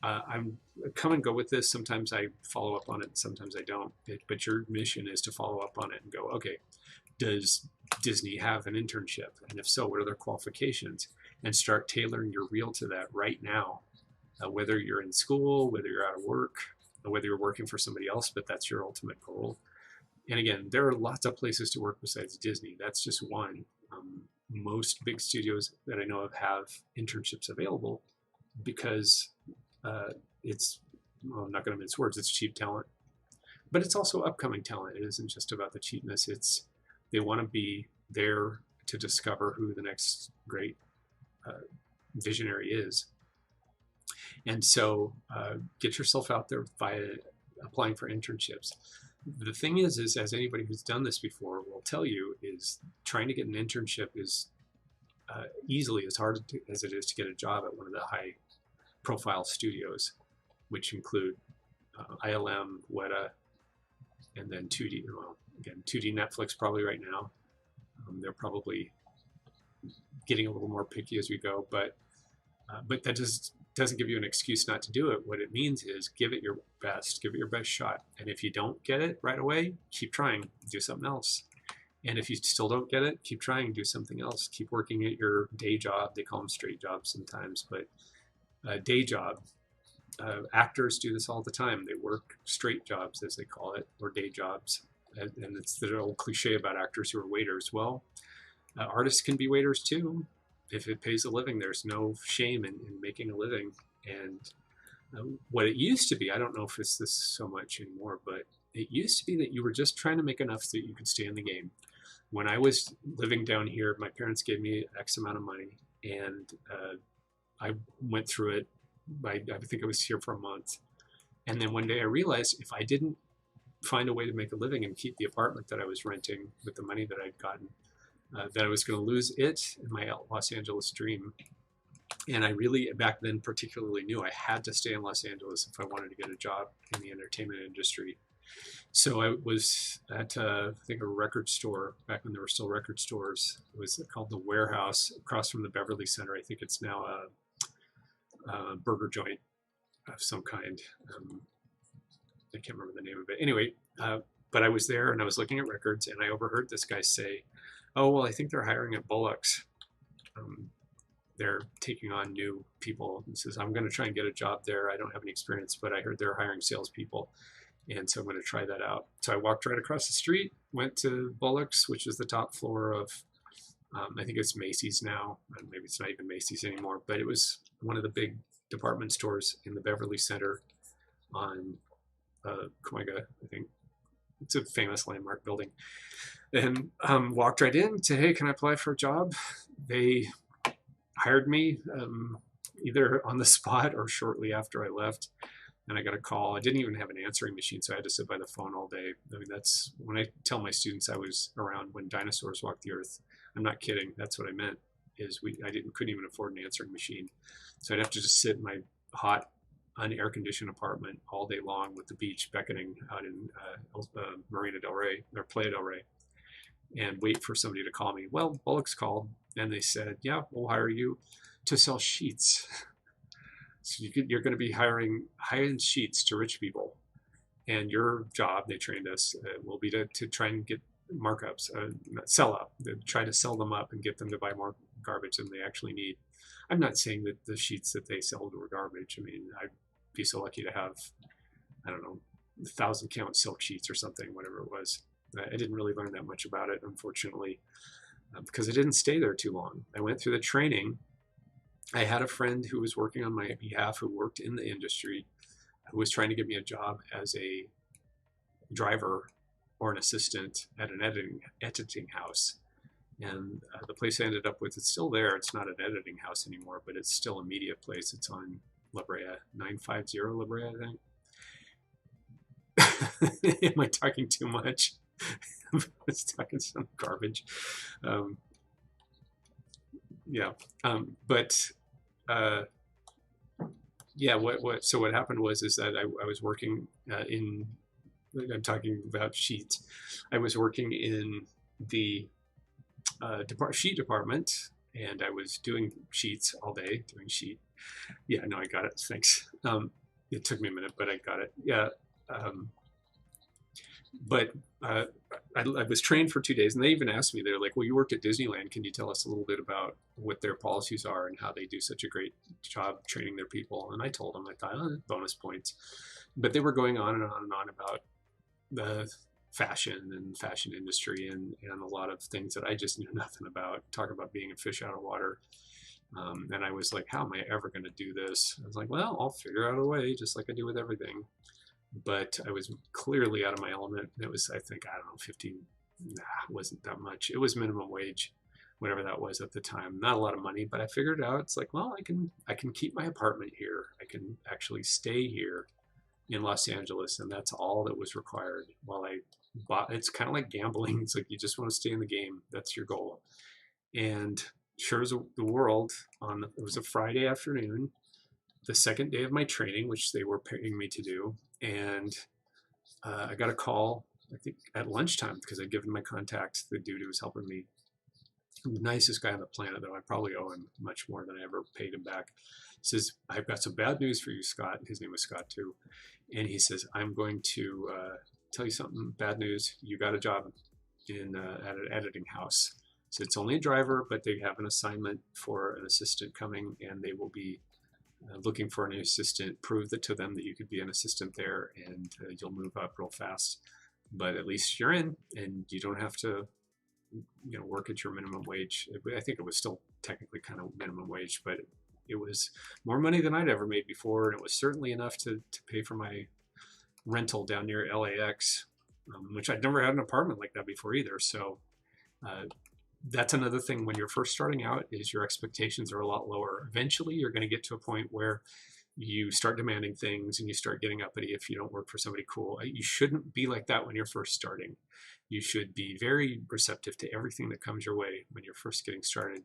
I'm come and go with this. Sometimes I follow up on it, sometimes I don't. But your mission is to follow up on it and go, okay, does Disney have an internship? And if so, what are their qualifications? And start tailoring your reel to that right now. Whether you're in school, whether you're out of work, whether you're working for somebody else, but that's your ultimate goal. And again, there are lots of places to work besides Disney. That's just one. Most big studios that I know of have internships available because it's, well, I'm not going to mince words, it's cheap talent. But it's also upcoming talent. It isn't just about the cheapness. It's they want to be there to discover who the next great visionary is. And so get yourself out there by applying for internships. The thing is as anybody who's done this before will tell you, is trying to get an internship is easily as hard as it is to get a job at one of the high profile studios, which include ILM, Weta, and then 2D. Well, again, 2D Netflix probably right now. They're probably getting a little more picky as we go, but that just doesn't give you an excuse not to do it. What it means is give it your best, give it your best shot. And if you don't get it right away, keep trying, do something else. And if you still don't get it, keep trying, do something else. Keep working at your day job. They call them straight jobs sometimes, but day job. Actors do this all the time. They work straight jobs, as they call it, or day jobs. And it's the old cliche about actors who are waiters. Well, artists can be waiters too. If it pays a living, there's no shame in making a living. And what it used to be, I don't know if it's this so much anymore, but it used to be that you were just trying to make enough so that you could stay in the game. When I was living down here, my parents gave me X amount of money, and I went through it. I think I was here for a month. And then one day I realized if I didn't find a way to make a living and keep the apartment that I was renting with the money that I'd gotten, that I was going to lose it and my Los Angeles dream. And I really, back then, particularly knew I had to stay in Los Angeles if I wanted to get a job in the entertainment industry. So I was at, I think, a record store back when there were still record stores. It was called The Warehouse across from the Beverly Center. I think it's now a burger joint of some kind. I can't remember the name of it. Anyway, but I was there and I was looking at records, and I overheard this guy say, oh, well, I think they're hiring at Bullock's. They're taking on new people. He says, I'm going to try and get a job there. I don't have any experience, but I heard they're hiring salespeople. And so I'm going to try that out. So I walked right across the street, went to Bullock's, which is the top floor of, I think it's Macy's now. Maybe it's not even Macy's anymore, but it was one of the big department stores in the Beverly Center on Cahuenga, I think. It's a famous landmark building. And walked right in, said, hey, can I apply for a job? They hired me either on the spot or shortly after I left. And I got a call. I didn't even have an answering machine, so I had to sit by the phone all day. I mean, that's when I tell my students I was around when dinosaurs walked the earth. I'm not kidding. That's what I meant. Is couldn't even afford an answering machine, so I'd have to just sit in my hot, unair conditioned apartment all day long with the beach beckoning out in Marina Del Rey or Playa del Rey, and wait for somebody to call me. Well, Bullock's called, and they said, yeah, we'll hire you to sell sheets. So you're going to be hiring high-end sheets to rich people. And your job, they trained us, will be to try and get markups, sell up, try to sell them up and get them to buy more garbage than they actually need. I'm not saying that the sheets that they sold were garbage. I mean, I'd be so lucky to have, I don't know, 1,000 count silk sheets or something, whatever it was. I didn't really learn that much about it, unfortunately, because I didn't stay there too long. I went through the training. I had a friend who was working on my behalf who worked in the industry, who was trying to get me a job as a driver or an assistant at an editing house. And the place I ended up with, it's still there. It's not an editing house anymore, but it's still a media place. It's on La Brea, 950 La Brea, I think. Am I talking too much? I was talking some garbage. Yeah, but yeah, so what happened was is that I was working I'm talking about sheets. I was working in the sheet department, and I was doing sheets all day, doing sheet. Yeah, no, I got it. Thanks. It took me a minute, but I got it. Yeah. But I was trained for 2 days, and they even asked me, they're like, well, you worked at Disneyland. Can you tell us a little bit about what their policies are and how they do such a great job training their people? And I told them, I thought, oh, bonus points. But they were going on and on and on about the fashion and fashion industry and a lot of things that I just knew nothing about. Talk about being a fish out of water. And I was like, how am I ever going to do this? I was like, well, I'll figure out a way, just like I do with everything. But I was clearly out of my element. It was, I think, I don't know, 15, wasn't that much. It was minimum wage, whatever that was at the time. Not a lot of money, but I figured out, it's like, well, I can keep my apartment here. I can actually stay here in Los Angeles, and that's all that was required. While I bought, it's kind of like gambling. It's like you just want to stay in the game. That's your goal. And sure as the world, it was a Friday afternoon, the second day of my training, which they were paying me to do, and I got a call, I think at lunchtime, because I'd given my contact, the dude who was helping me, the nicest guy on the planet, though I probably owe him much more than I ever paid him back. He says, I've got some bad news for you, Scott. His name was Scott too. And he says, I'm going to tell you something, bad news. You got a job at an editing house. So it's only a driver, but they have an assignment for an assistant coming, and they will be looking for an assistant. Prove that to them that you could be an assistant there, and you'll move up real fast. But at least you're in, and you don't have to, work at your minimum wage. I think it was still technically kind of minimum wage, but it was more money than I'd ever made before, and it was certainly enough to pay for my rental down near LAX, which I'd never had an apartment like that before either. So that's another thing when you're first starting out, is your expectations are a lot lower. Eventually, you're going to get to a point where you start demanding things and you start getting uppity if you don't work for somebody cool. You shouldn't be like that when you're first starting. You should be very receptive to everything that comes your way when you're first getting started,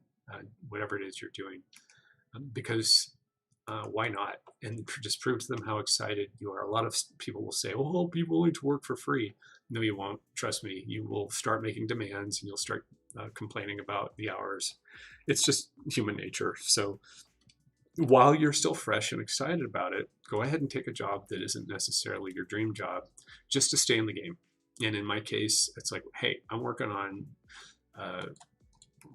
whatever it is you're doing, because why not? And just prove to them how excited you are. A lot of people will say, oh, people like to work for free. No, you won't. Trust me. You will start making demands, and you'll start complaining about the hours. It's just human nature. So while you're still fresh and excited about it, go ahead and take a job that isn't necessarily your dream job, just to stay in the game. And in my case, it's like, hey, I'm working on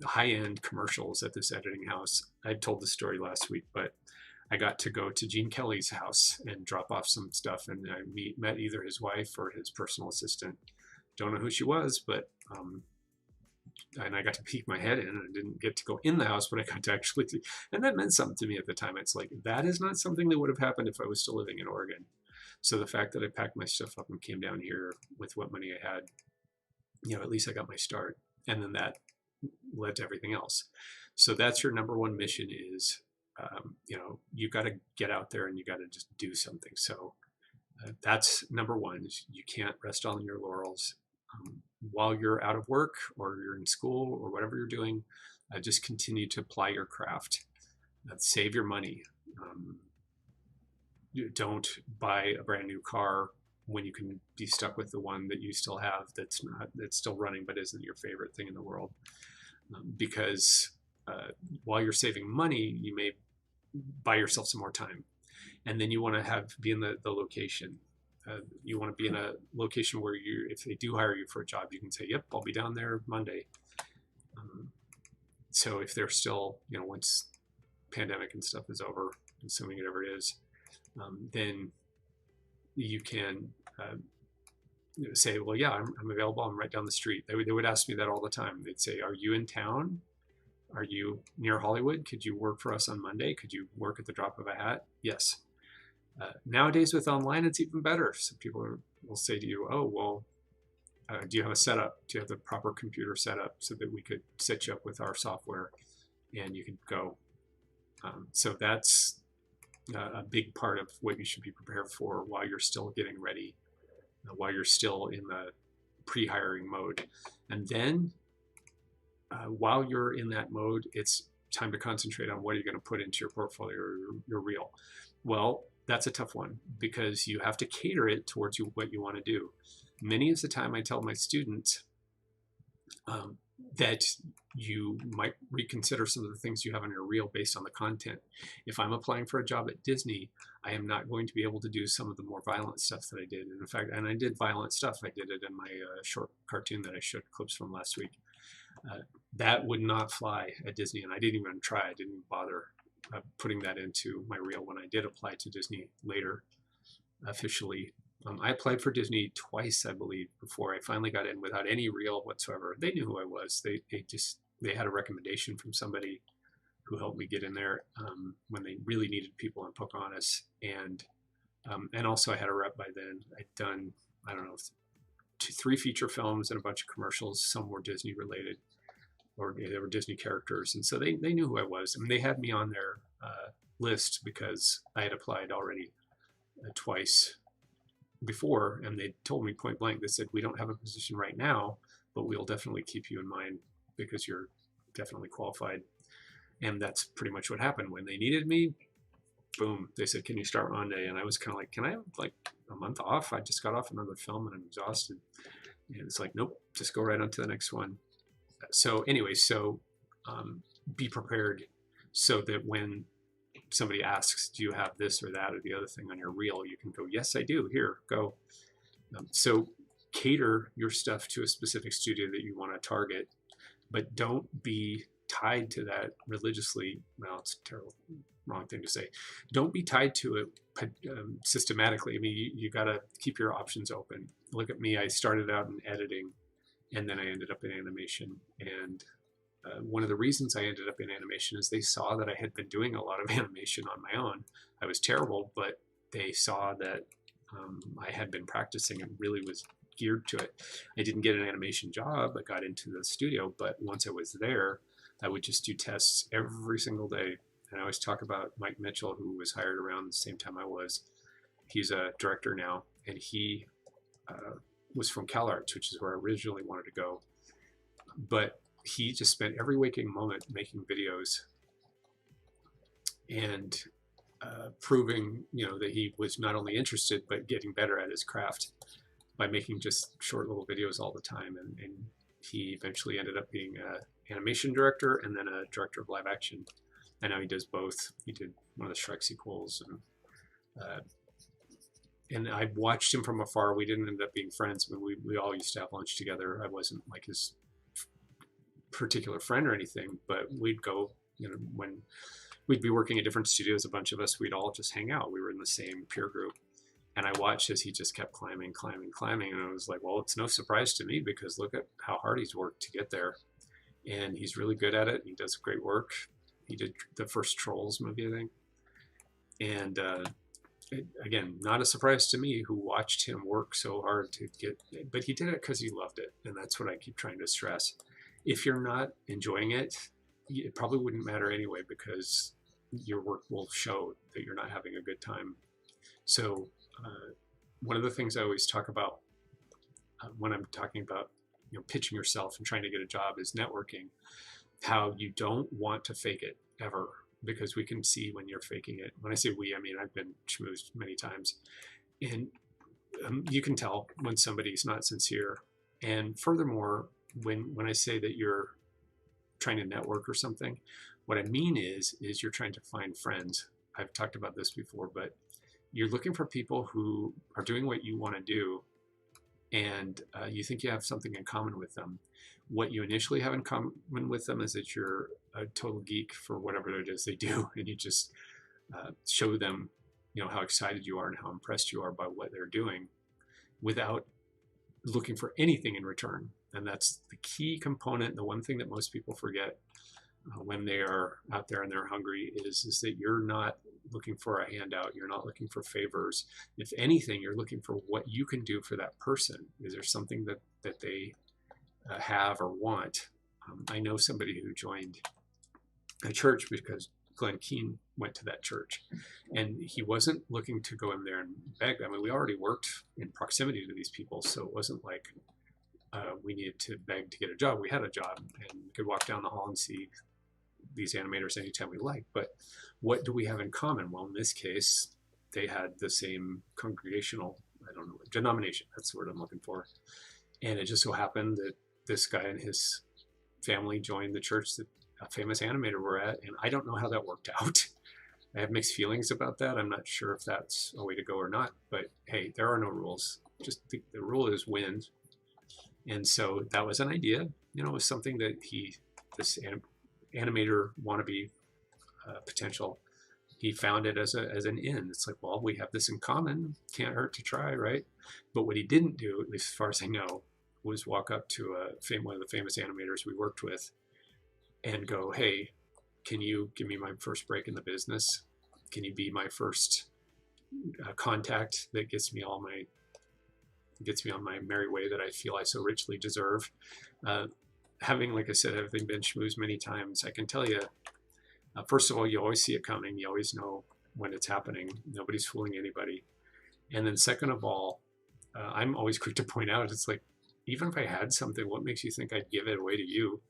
high-end commercials at this editing house. I told the story last week, but I got to go to Gene Kelly's house and drop off some stuff, and I met either his wife or his personal assistant. Don't know who she was, but and I got to peek my head in, and I didn't get to go in the house, but I got to actually, and that meant something to me at the time. It's like, that is not something that would have happened if I was still living in Oregon. So the fact that I packed my stuff up and came down here with what money I had, at least I got my start, and then that led to everything else. So that's your number one mission is, you got to get out there and you got to just do something. So that's number one. Is you can't rest on your laurels. While you're out of work or you're in school or whatever you're doing, just continue to apply your craft. Save your money. You don't buy a brand new car when you can be stuck with the one that you still have that's still running but isn't your favorite thing in the world. Because while you're saving money, you may buy yourself some more time, and then you want to be in the location. You want to be in a location where if they do hire you for a job, you can say, yep, I'll be down there Monday. So if they're still, once pandemic and stuff is over, assuming it ever is, then you can say, well, yeah, I'm available. I'm right down the street. They would ask me that all the time. They'd say, are you in town? Are you near Hollywood? Could you work for us on Monday? Could you work at the drop of a hat? Yes. Nowadays with online, it's even better. So people will say to you, oh, well, do you have a setup? Do you have the proper computer setup so that we could set you up with our software and you could go? So that's a big part of what you should be prepared for while you're still getting ready, while you're still in the pre-hiring mode. And then while you're in that mode, it's time to concentrate on what are you going to put into your portfolio or your reel. Well, that's a tough one because you have to cater it towards what you want to do. Many of the time I tell my students that you might reconsider some of the things you have on your reel based on the content. If I'm applying for a job at Disney, I am not going to be able to do some of the more violent stuff that I did. And in fact, and I did violent stuff. I did it in my short cartoon that I showed clips from last week. That would not fly at Disney, and I didn't even try. I didn't even bother putting that into my reel when I did apply to Disney later officially. I applied for Disney twice, I believe, before I finally got in without any reel whatsoever. They knew who I was. They had a recommendation from somebody who helped me get in there when they really needed people on Pocahontas, and also I had a rep by then. I'd done, I don't know, 3 feature films and a bunch of commercials. Some were Disney related, or they were Disney characters, and so they knew who I was, and they had me on their list because I had applied already twice before, and they told me point blank, they said, we don't have a position right now, but we'll definitely keep you in mind because you're definitely qualified. And that's pretty much what happened. When they needed me, boom, they said, can you start Monday? And I was kind of like, can I have like a month off? I just got off another film and I'm exhausted. And it's like, nope, just go right on to the next one. So anyway, be prepared so that when somebody asks, do you have this or that or the other thing on your reel, you can go, yes, I do, here, go. So cater your stuff to a specific studio that you want to target, but don't be tied to that religiously. Well, it's a terrible, wrong thing to say. Don't be tied to it systematically. I mean, you got to keep your options open. Look at me. I started out in editing, and then I ended up in animation. And one of the reasons I ended up in animation is they saw that I had been doing a lot of animation on my own. I was terrible, but they saw that I had been practicing and really was geared to it. I didn't get an animation job. I got into the studio, but once I was there, I would just do tests every single day. And I always talk about Mike Mitchell, who was hired around the same time I was. He's a director now, and he was from CalArts, which is where I originally wanted to go. But he just spent every waking moment making videos and proving, that he was not only interested, but getting better at his craft by making just short little videos all the time. And he eventually ended up being an animation director and then a director of live action. And now he does both. He did one of the Shrek sequels, and I watched him from afar. We didn't end up being friends. I mean, we all used to have lunch together. I wasn't like his particular friend or anything, but we'd go, when we'd be working at different studios, a bunch of us, we'd all just hang out. We were in the same peer group. And I watched as he just kept climbing. And I was like, well, it's no surprise to me because look at how hard he's worked to get there. And he's really good at it. He does great work. He did the first Trolls movie, I think. And again, not a surprise to me who watched him work so hard to get, but he did it because he loved it. And that's what I keep trying to stress. If you're not enjoying it, it probably wouldn't matter anyway because your work will show that you're not having a good time. So one of the things I always talk about when I'm talking about pitching yourself and trying to get a job is networking. How you don't want to fake it ever, because we can see when you're faking it. When I say we, I mean I've been schmoozed many times, and you can tell when somebody's not sincere. And furthermore, when I say that you're trying to network or something, what I mean is you're trying to find friends. I've talked about this before, but you're looking for people who are doing what you want to do, and you think you have something in common with them. What you initially have in common with them is that you're a total geek for whatever it is they do, and you just show them, how excited you are and how impressed you are by what they're doing, without looking for anything in return. And that's the key component. The one thing that most people forget when they are out there and they're hungry is that you're not looking for a handout. You're not looking for favors. If anything, you're looking for what you can do for that person. Is there something that they have or want? I know somebody who joined a church because Glenn Keane went to that church, and he wasn't looking to go in there and beg. I mean, we already worked in proximity to these people, so it wasn't like we needed to beg to get a job. We had a job and we could walk down the hall and see these animators anytime we liked. But what do we have in common? Well, in this case, they had the same congregational, I don't know, denomination. That's the word I'm looking for. And it just so happened that this guy and his family joined the church that a famous animator we're at, and I don't know how that worked out. I have mixed feelings about that. I'm not sure if that's a way to go or not, but hey, there are no rules. Just the rule is win. And so that was an idea. You know, it was something that this animator wannabe potential, he found it as an in. It's like, well, we have this in common. Can't hurt to try, right? But what he didn't do, at least as far as I know, was walk up to one of the famous animators we worked with and go, hey, can you give me my first break in the business? Can you be my first contact that gets me on my merry way that I feel I so richly deserve? Like I said, having been schmoozed many times, I can tell you, first of all, you always see it coming. You always know when it's happening. Nobody's fooling anybody. And then second of all, I'm always quick to point out, it's like, even if I had something, what makes you think I'd give it away to you?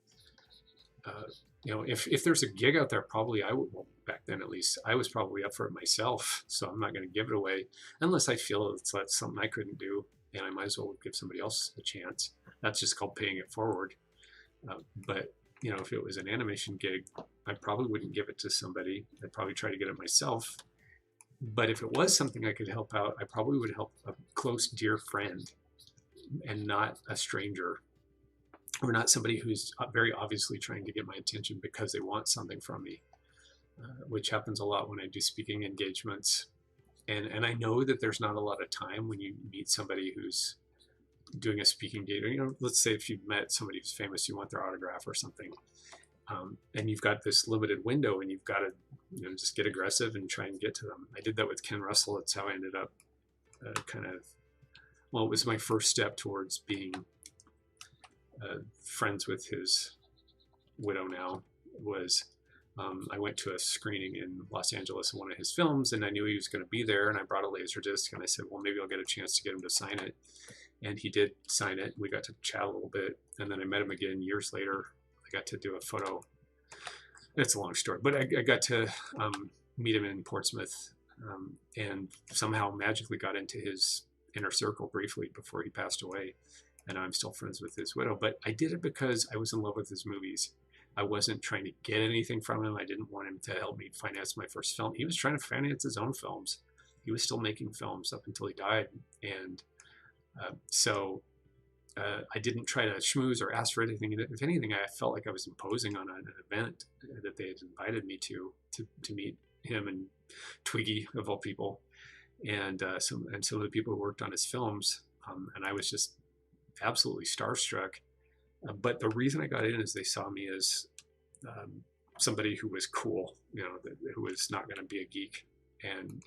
You know, if there's a gig out there, probably I would, well, back then at least, I was probably up for it myself. So I'm not going to give it away unless I feel that's something I couldn't do, and I might as well give somebody else a chance. That's just called paying it forward. But, you know, if it was an animation gig, I probably wouldn't give it to somebody. I'd probably try to get it myself. But if it was something I could help out, I probably would help a close, dear friend and not a stranger, or not somebody who's very obviously trying to get my attention because they want something from me, which happens a lot when I do speaking engagements. And I know that there's not a lot of time when you meet somebody who's doing a speaking gig. You know, let's say if you've met somebody who's famous, you want their autograph or something, and you've got this limited window, and you've got to, you know, just get aggressive and try and get to them. I did that with Ken Russell. That's how I ended up well, it was my first step towards being friends with his widow now. Was I went to a screening in Los Angeles of one of his films, and I knew he was going to be there, and I brought a laser disc, and I said, well, maybe I'll get a chance to get him to sign it. And he did sign it. We got to chat a little bit, and then I met him again years later. I got to do a photo. It's a long story, but I got to meet him in Portsmouth, and somehow magically got into his inner circle briefly before he passed away. And I'm still friends with his widow, but I did it because I was in love with his movies. I wasn't trying to get anything from him. I didn't want him to help me finance my first film. He was trying to finance his own films. He was still making films up until he died. And so I didn't try to schmooze or ask for anything. If anything, I felt like I was imposing on an event that they had invited me to meet him and Twiggy, of all people, and some of the people who worked on his films. And I was just absolutely starstruck. But the reason I got in is they saw me as somebody who was cool, you know, who was not going to be a geek and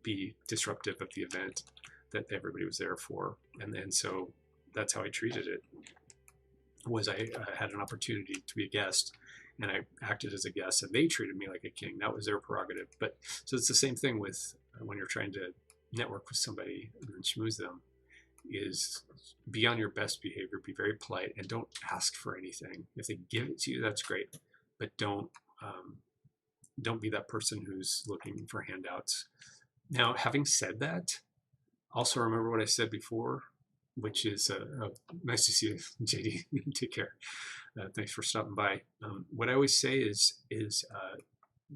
be disruptive of the event that everybody was there for. And so that's how I treated it. Was I had an opportunity to be a guest, and I acted as a guest, and they treated me like a king. That was their prerogative. But so it's the same thing with when you're trying to network with somebody and schmooze them, is be on your best behavior, be very polite, and don't ask for anything. If they give it to you, that's great, but don't be that person who's looking for handouts. Now, having said that, also remember what I said before, which is nice to see you, JD. Take care. Thanks for stopping by. What I always say is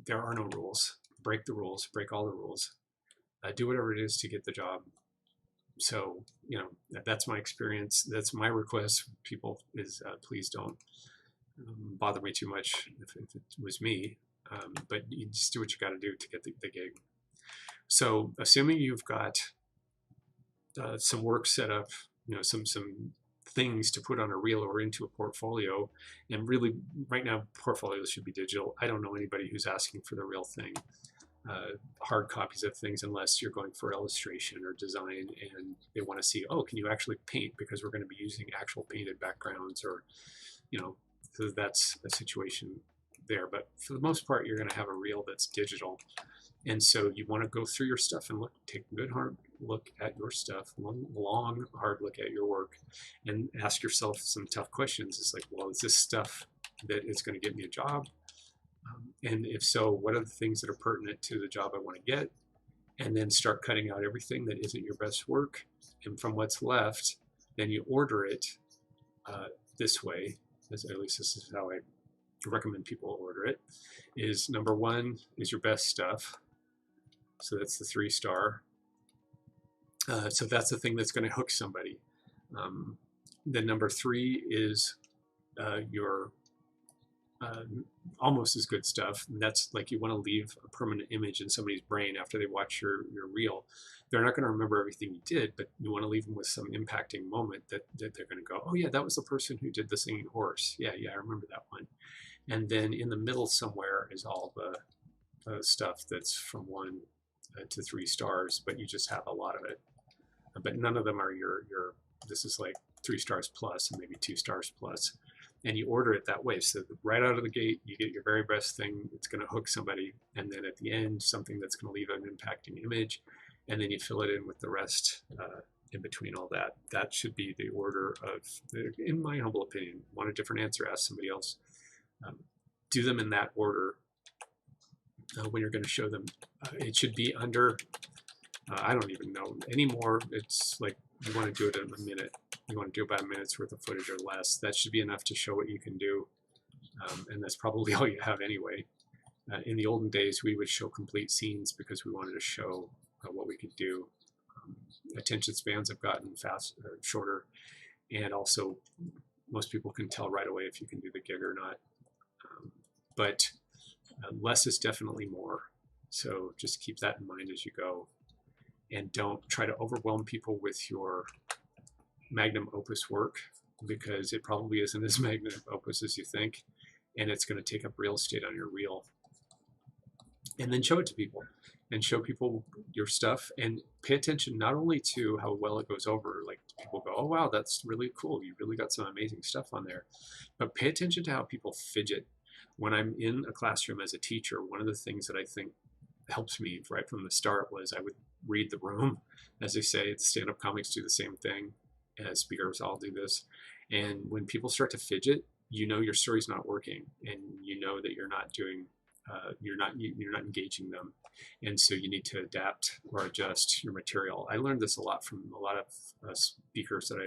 there are no rules. Break the rules. Break all the rules. Do whatever it is to get the job. So, you know, that's my experience. That's my request. People is please don't bother me too much if it was me. But you just do what you got to do to get the gig. So, assuming you've got some work set up some things to put on a reel or into a portfolio. And really, right now, portfolios should be digital. I don't know anybody who's asking for the real thing, hard copies of things, unless you're going for illustration or design and they want to see, oh, can you actually paint, because we're going to be using actual painted backgrounds, or so that's a situation there. But for the most part, you're going to have a reel that's digital. And so you want to go through your stuff and take a good hard look at your stuff, long hard look at your work, and ask yourself some tough questions. It's like, well, is this stuff that is going to get me a job? And if so, what are the things that are pertinent to the job I want to get? And then start cutting out everything that isn't your best work. And from what's left, then you order it this way, at least this is how I recommend people order it, is number 1 is your best stuff. So that's the 3-star. So that's the thing that's going to hook somebody. Then number 3 is your almost as good stuff. And that's like, you want to leave a permanent image in somebody's brain after they watch your reel. They're not going to remember everything you did, but you want to leave them with some impacting moment that they're going to go, oh yeah, that was the person who did the singing horse. Yeah, I remember that one. And then in the middle somewhere is all the stuff that's from 1 to 3 stars, but you just have a lot of it. But none of them are your this is like 3 stars plus and maybe 2 stars plus. And you order it that way. So right out of the gate, you get your very best thing. It's going to hook somebody. And then at the end, something that's going to leave an impacting image. And then you fill it in with the rest in between all that. That should be the order of, in my humble opinion. Want a different answer, ask somebody else. Do them in that order when you're going to show them. It should be under, I don't even know anymore. It's like, you want to do it in a minute. You want to do about a minute's worth of footage or less. That should be enough to show what you can do. And that's probably all you have anyway. In the olden days, we would show complete scenes because we wanted to show what we could do. Attention spans have gotten shorter. And also, most people can tell right away if you can do the gig or not. But less is definitely more. So just keep that in mind as you go. And don't try to overwhelm people with your magnum opus work, because it probably isn't as magnum opus as you think. And it's going to take up real estate on your reel. And then show it to people. And show people your stuff. And pay attention not only to how well it goes over, like people go, oh wow, that's really cool. You really got some amazing stuff on there. But pay attention to how people fidget. When I'm in a classroom as a teacher, one of the things that I think helps me right from the start was I would read the room. As they say, stand-up comics do the same thing. As speakers all do this. And when people start to fidget, you know your story's not working, and you know that you're not doing, you're not engaging them. And so you need to adapt or adjust your material. I learned this a lot from a lot of speakers that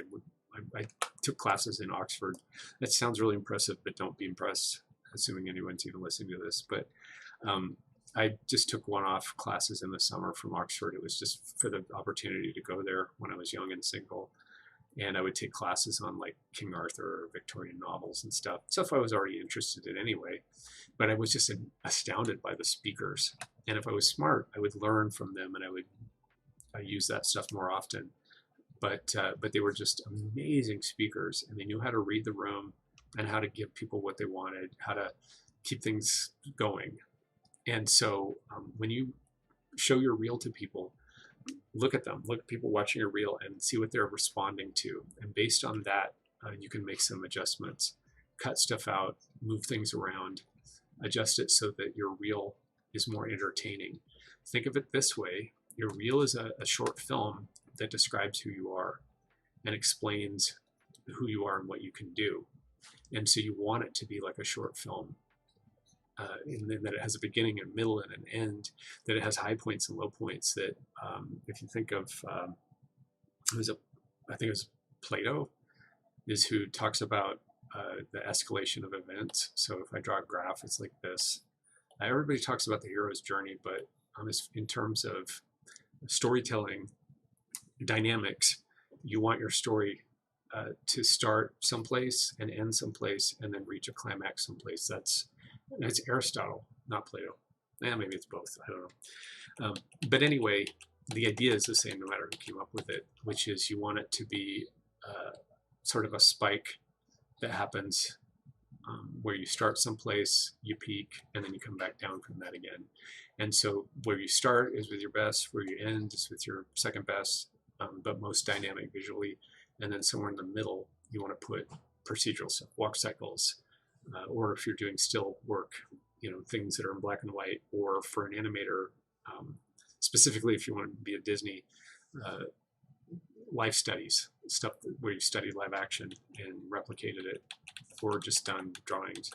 I took classes in Oxford. That sounds really impressive, but don't be impressed, assuming anyone's even listening to this. But I just took one-off classes in the summer from Oxford. It was just for the opportunity to go there when I was young and single. And I would take classes on like King Arthur or Victorian novels and stuff I was already interested in anyway. But I was just astounded by the speakers. And if I was smart, I would learn from them, and I would use that stuff more often. But they were just amazing speakers, and they knew how to read the room and how to give people what they wanted, how to keep things going. And so when you show your reel to people, look at them, look at people watching your reel and see what they're responding to. And based on that, you can make some adjustments, cut stuff out, move things around, adjust it so that your reel is more entertaining. Think of it this way. Your reel is a short film that describes who you are and explains who you are and what you can do. And so you want it to be like a short film. And then that it has a beginning, a middle, and an end, that it has high points and low points, that if you think of, I think it was Plato, is who talks about the escalation of events. So if I draw a graph, it's like this. Everybody talks about the hero's journey, but in terms of storytelling dynamics, you want your story to start someplace and end someplace and then reach a climax someplace. It's Aristotle, not Plato. Maybe it's both. I don't know. But anyway, the idea is the same no matter who came up with it, which is you want it to be sort of a spike that happens where you start someplace, you peak, and then you come back down from that again. And so where you start is with your best, where you end is with your second best, but most dynamic visually. And then somewhere in the middle, you want to put procedural stuff, walk cycles, or if you're doing still work, things that are in black and white, or for an animator, specifically if you want to be at Disney, life studies, stuff where you studied live action and replicated it, or just done drawings.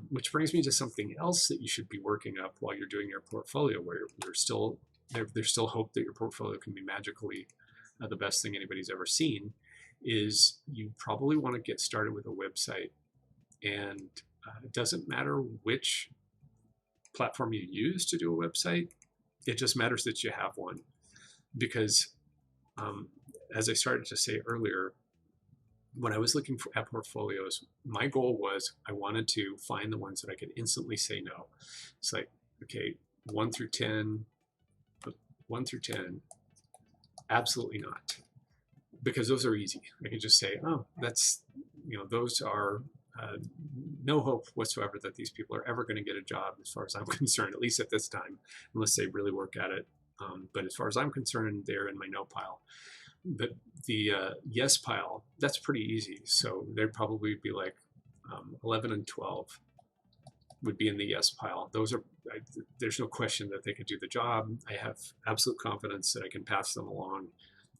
Which brings me to something else that you should be working up while you're doing your portfolio, where there's still hope that your portfolio can be magically the best thing anybody's ever seen, is you probably want to get started with a website. And it doesn't matter which platform you use to do a website, it just matters that you have one. Because as I started to say earlier, when I was looking at portfolios, my goal was I wanted to find the ones that I could instantly say no. It's like, okay, 1 through 10, absolutely not. Because those are easy. I can just say, oh, that's, those are no hope whatsoever that these people are ever going to get a job as far as I'm concerned, at least at this time, unless they really work at it. But as far as I'm concerned, they're in my no pile. But the yes pile, that's pretty easy. So there'd probably be like 11 and 12 would be in the yes pile. Those are, there's no question that they could do the job. I have absolute confidence that I can pass them along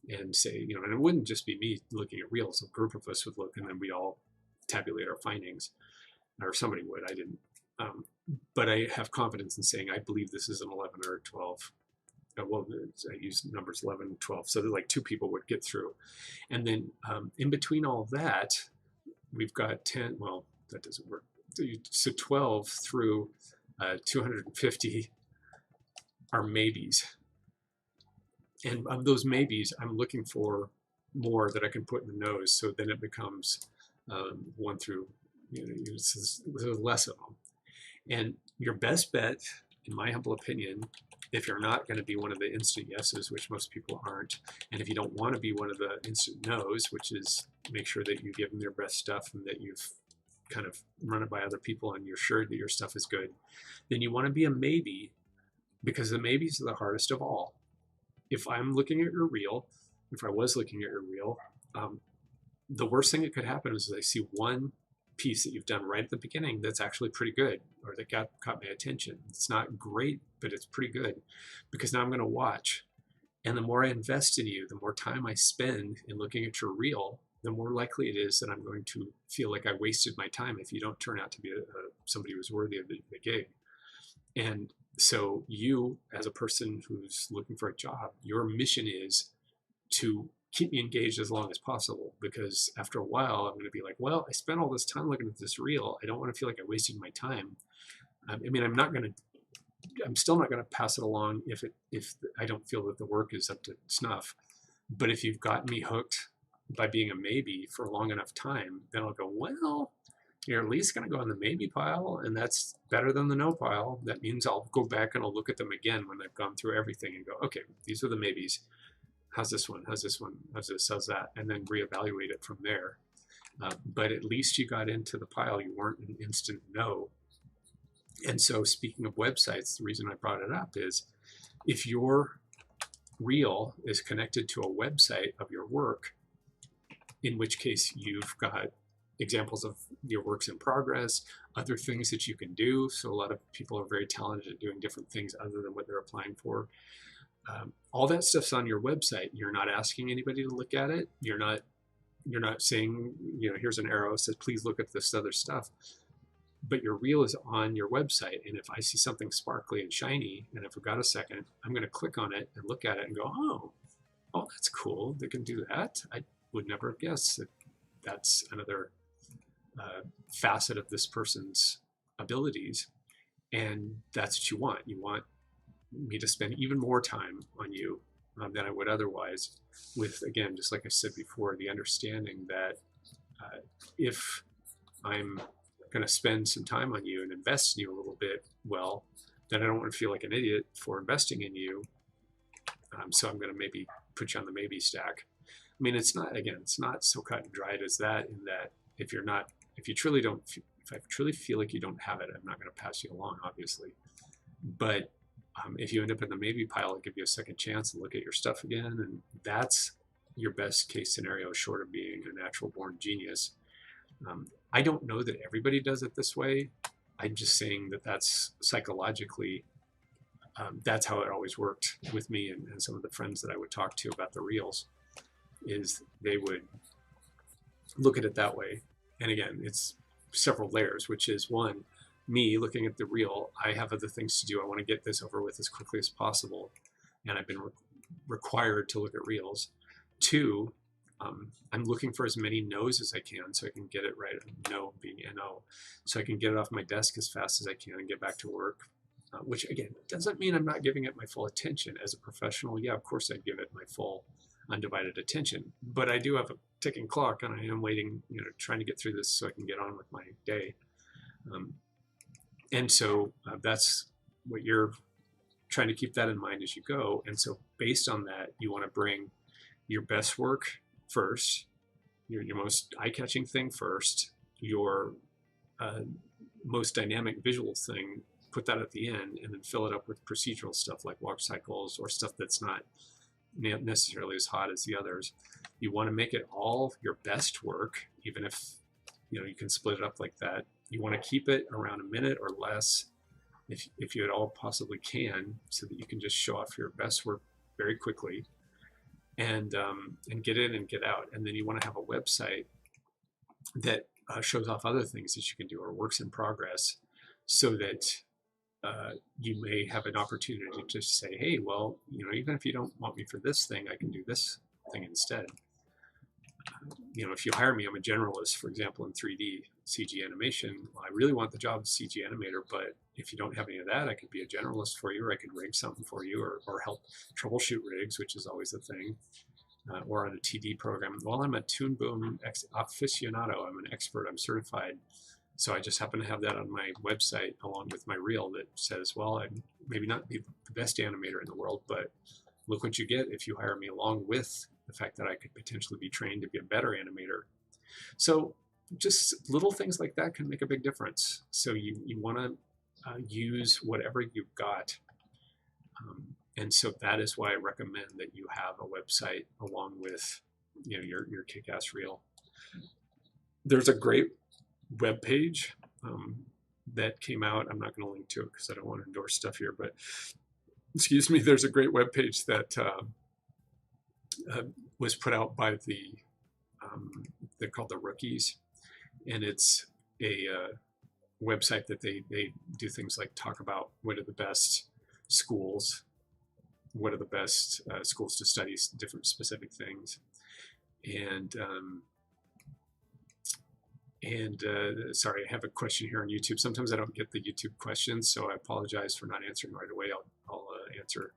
and say, and it wouldn't just be me looking at reels. A group of us would look and then we'd all tabulate our findings, or somebody would. I didn't. But I have confidence in saying I believe this is an 11 or a 12. Well, I use numbers 11, 12, so that like 2 people would get through. And then in between all of that, we've got 10, well, that doesn't work. So 12 through 250 are maybes. And of those maybes, I'm looking for more that I can put in the nose, so then it becomes 1 through, there's less of them. And your best bet, in my humble opinion, if you're not going to be one of the instant yeses, which most people aren't, and if you don't want to be one of the instant nos, which is make sure that you give them their best stuff and that you've kind of run it by other people and you're sure that your stuff is good, then you want to be a maybe, because the maybes are the hardest of all. If I'm looking at your reel, if I was looking at your reel, the worst thing that could happen is I see one piece that you've done right at the beginning that's actually pretty good, or that caught my attention. It's not great, but it's pretty good, because now I'm going to watch. And the more I invest in you, the more time I spend in looking at your reel, the more likely it is that I'm going to feel like I wasted my time if you don't turn out to be somebody who's worthy of the gig. And so you, as a person who's looking for a job, your mission is to keep me engaged as long as possible, because after a while I'm going to be like, well, I spent all this time looking at this reel. I don't want to feel like I wasted my time. I'm still not going to pass it along if I don't feel that the work is up to snuff. But if you've gotten me hooked by being a maybe for a long enough time, then I'll go, well, you're at least going to go in the maybe pile, and that's better than the no pile. That means I'll go back and I'll look at them again when I've gone through everything and go, okay, these are the maybes. How's this one? How's this one? How's this? How's that? And then reevaluate it from there. But at least you got into the pile. You weren't an instant no. And so speaking of websites, the reason I brought it up is if your reel is connected to a website of your work, in which case you've got examples of your works in progress, other things that you can do. So a lot of people are very talented at doing different things other than what they're applying for. All that stuff's on your website. You're not asking anybody to look at it. You're not saying, here's an arrow that says, please look at this other stuff. But your reel is on your website. And if I see something sparkly and shiny, and if I've got a second, I'm going to click on it and look at it and go, oh, that's cool. They can do that. I would never have guessed that that's another facet of this person's abilities. And that's what you want. You want me to spend even more time on you than I would otherwise, with, again, just like I said before, the understanding that if I'm going to spend some time on you and invest in you a little bit, well, then I don't want to feel like an idiot for investing in you. So I'm going to maybe put you on the maybe stack. I mean, it's not, again, it's not so cut and dried as that, in that if you're not, if you truly don't, if I truly feel like you don't have it, I'm not going to pass you along, obviously. But if you end up in the maybe pile, I'll give you a second chance and look at your stuff again. And that's your best case scenario, short of being a natural born genius. I don't know that everybody does it this way. I'm just saying that that's psychologically, that's how it always worked with me and some of the friends that I would talk to about the reels, is they would look at it that way. And again, it's several layers, which is one, me looking at the reel, I have other things to do. I want to get this over with as quickly as possible. And I've been required to look at reels. Two, I'm looking for as many no's as I can so I can get it right. No being N-O. So I can get it off my desk as fast as I can and get back to work. Which again, doesn't mean I'm not giving it my full attention. As a professional, yeah, of course I'd give it my full undivided attention. But I do have a ticking clock, and I am waiting, trying to get through this so I can get on with my day. And so that's what you're trying to keep that in mind as you go. And so based on that, you want to bring your best work first, your most eye-catching thing first, your most dynamic visual thing, put that at the end, and then fill it up with procedural stuff like walk cycles or stuff that's not necessarily as hot as the others. You want to make it all your best work, even if you can split it up like that. You want to keep it around a minute or less, if you at all possibly can, so that you can just show off your best work very quickly, and get in and get out. And then you want to have a website that shows off other things that you can do, or works in progress, so that you may have an opportunity to just say, hey, well, even if you don't want me for this thing, I can do this thing instead. If you hire me, I'm a generalist, for example, in 3D CG animation. Well, I really want the job of CG animator, but if you don't have any of that, I could be a generalist for you, or I could rig something for you, or help troubleshoot rigs, which is always a thing, or on a TD program. Well, I'm a Toon Boom aficionado. I'm an expert. I'm certified. So I just happen to have that on my website along with my reel that says, well, I'm maybe not be the best animator in the world, but look what you get if you hire me, along with the fact that I could potentially be trained to be a better animator. So just little things like that can make a big difference. So you want to use whatever you've got. And so that is why I recommend that you have a website along with your kick-ass reel. There's a great web page that came out. I'm not going to link to it because I don't want to endorse stuff here, but excuse me, there's a great web page that was put out by they're called the Rookies, and it's a website that they do things like talk about what are the best schools, what are the best schools to study different specific things, and sorry, I have a question here on YouTube. Sometimes I don't get the YouTube questions, so I apologize for not answering right away. I'll answer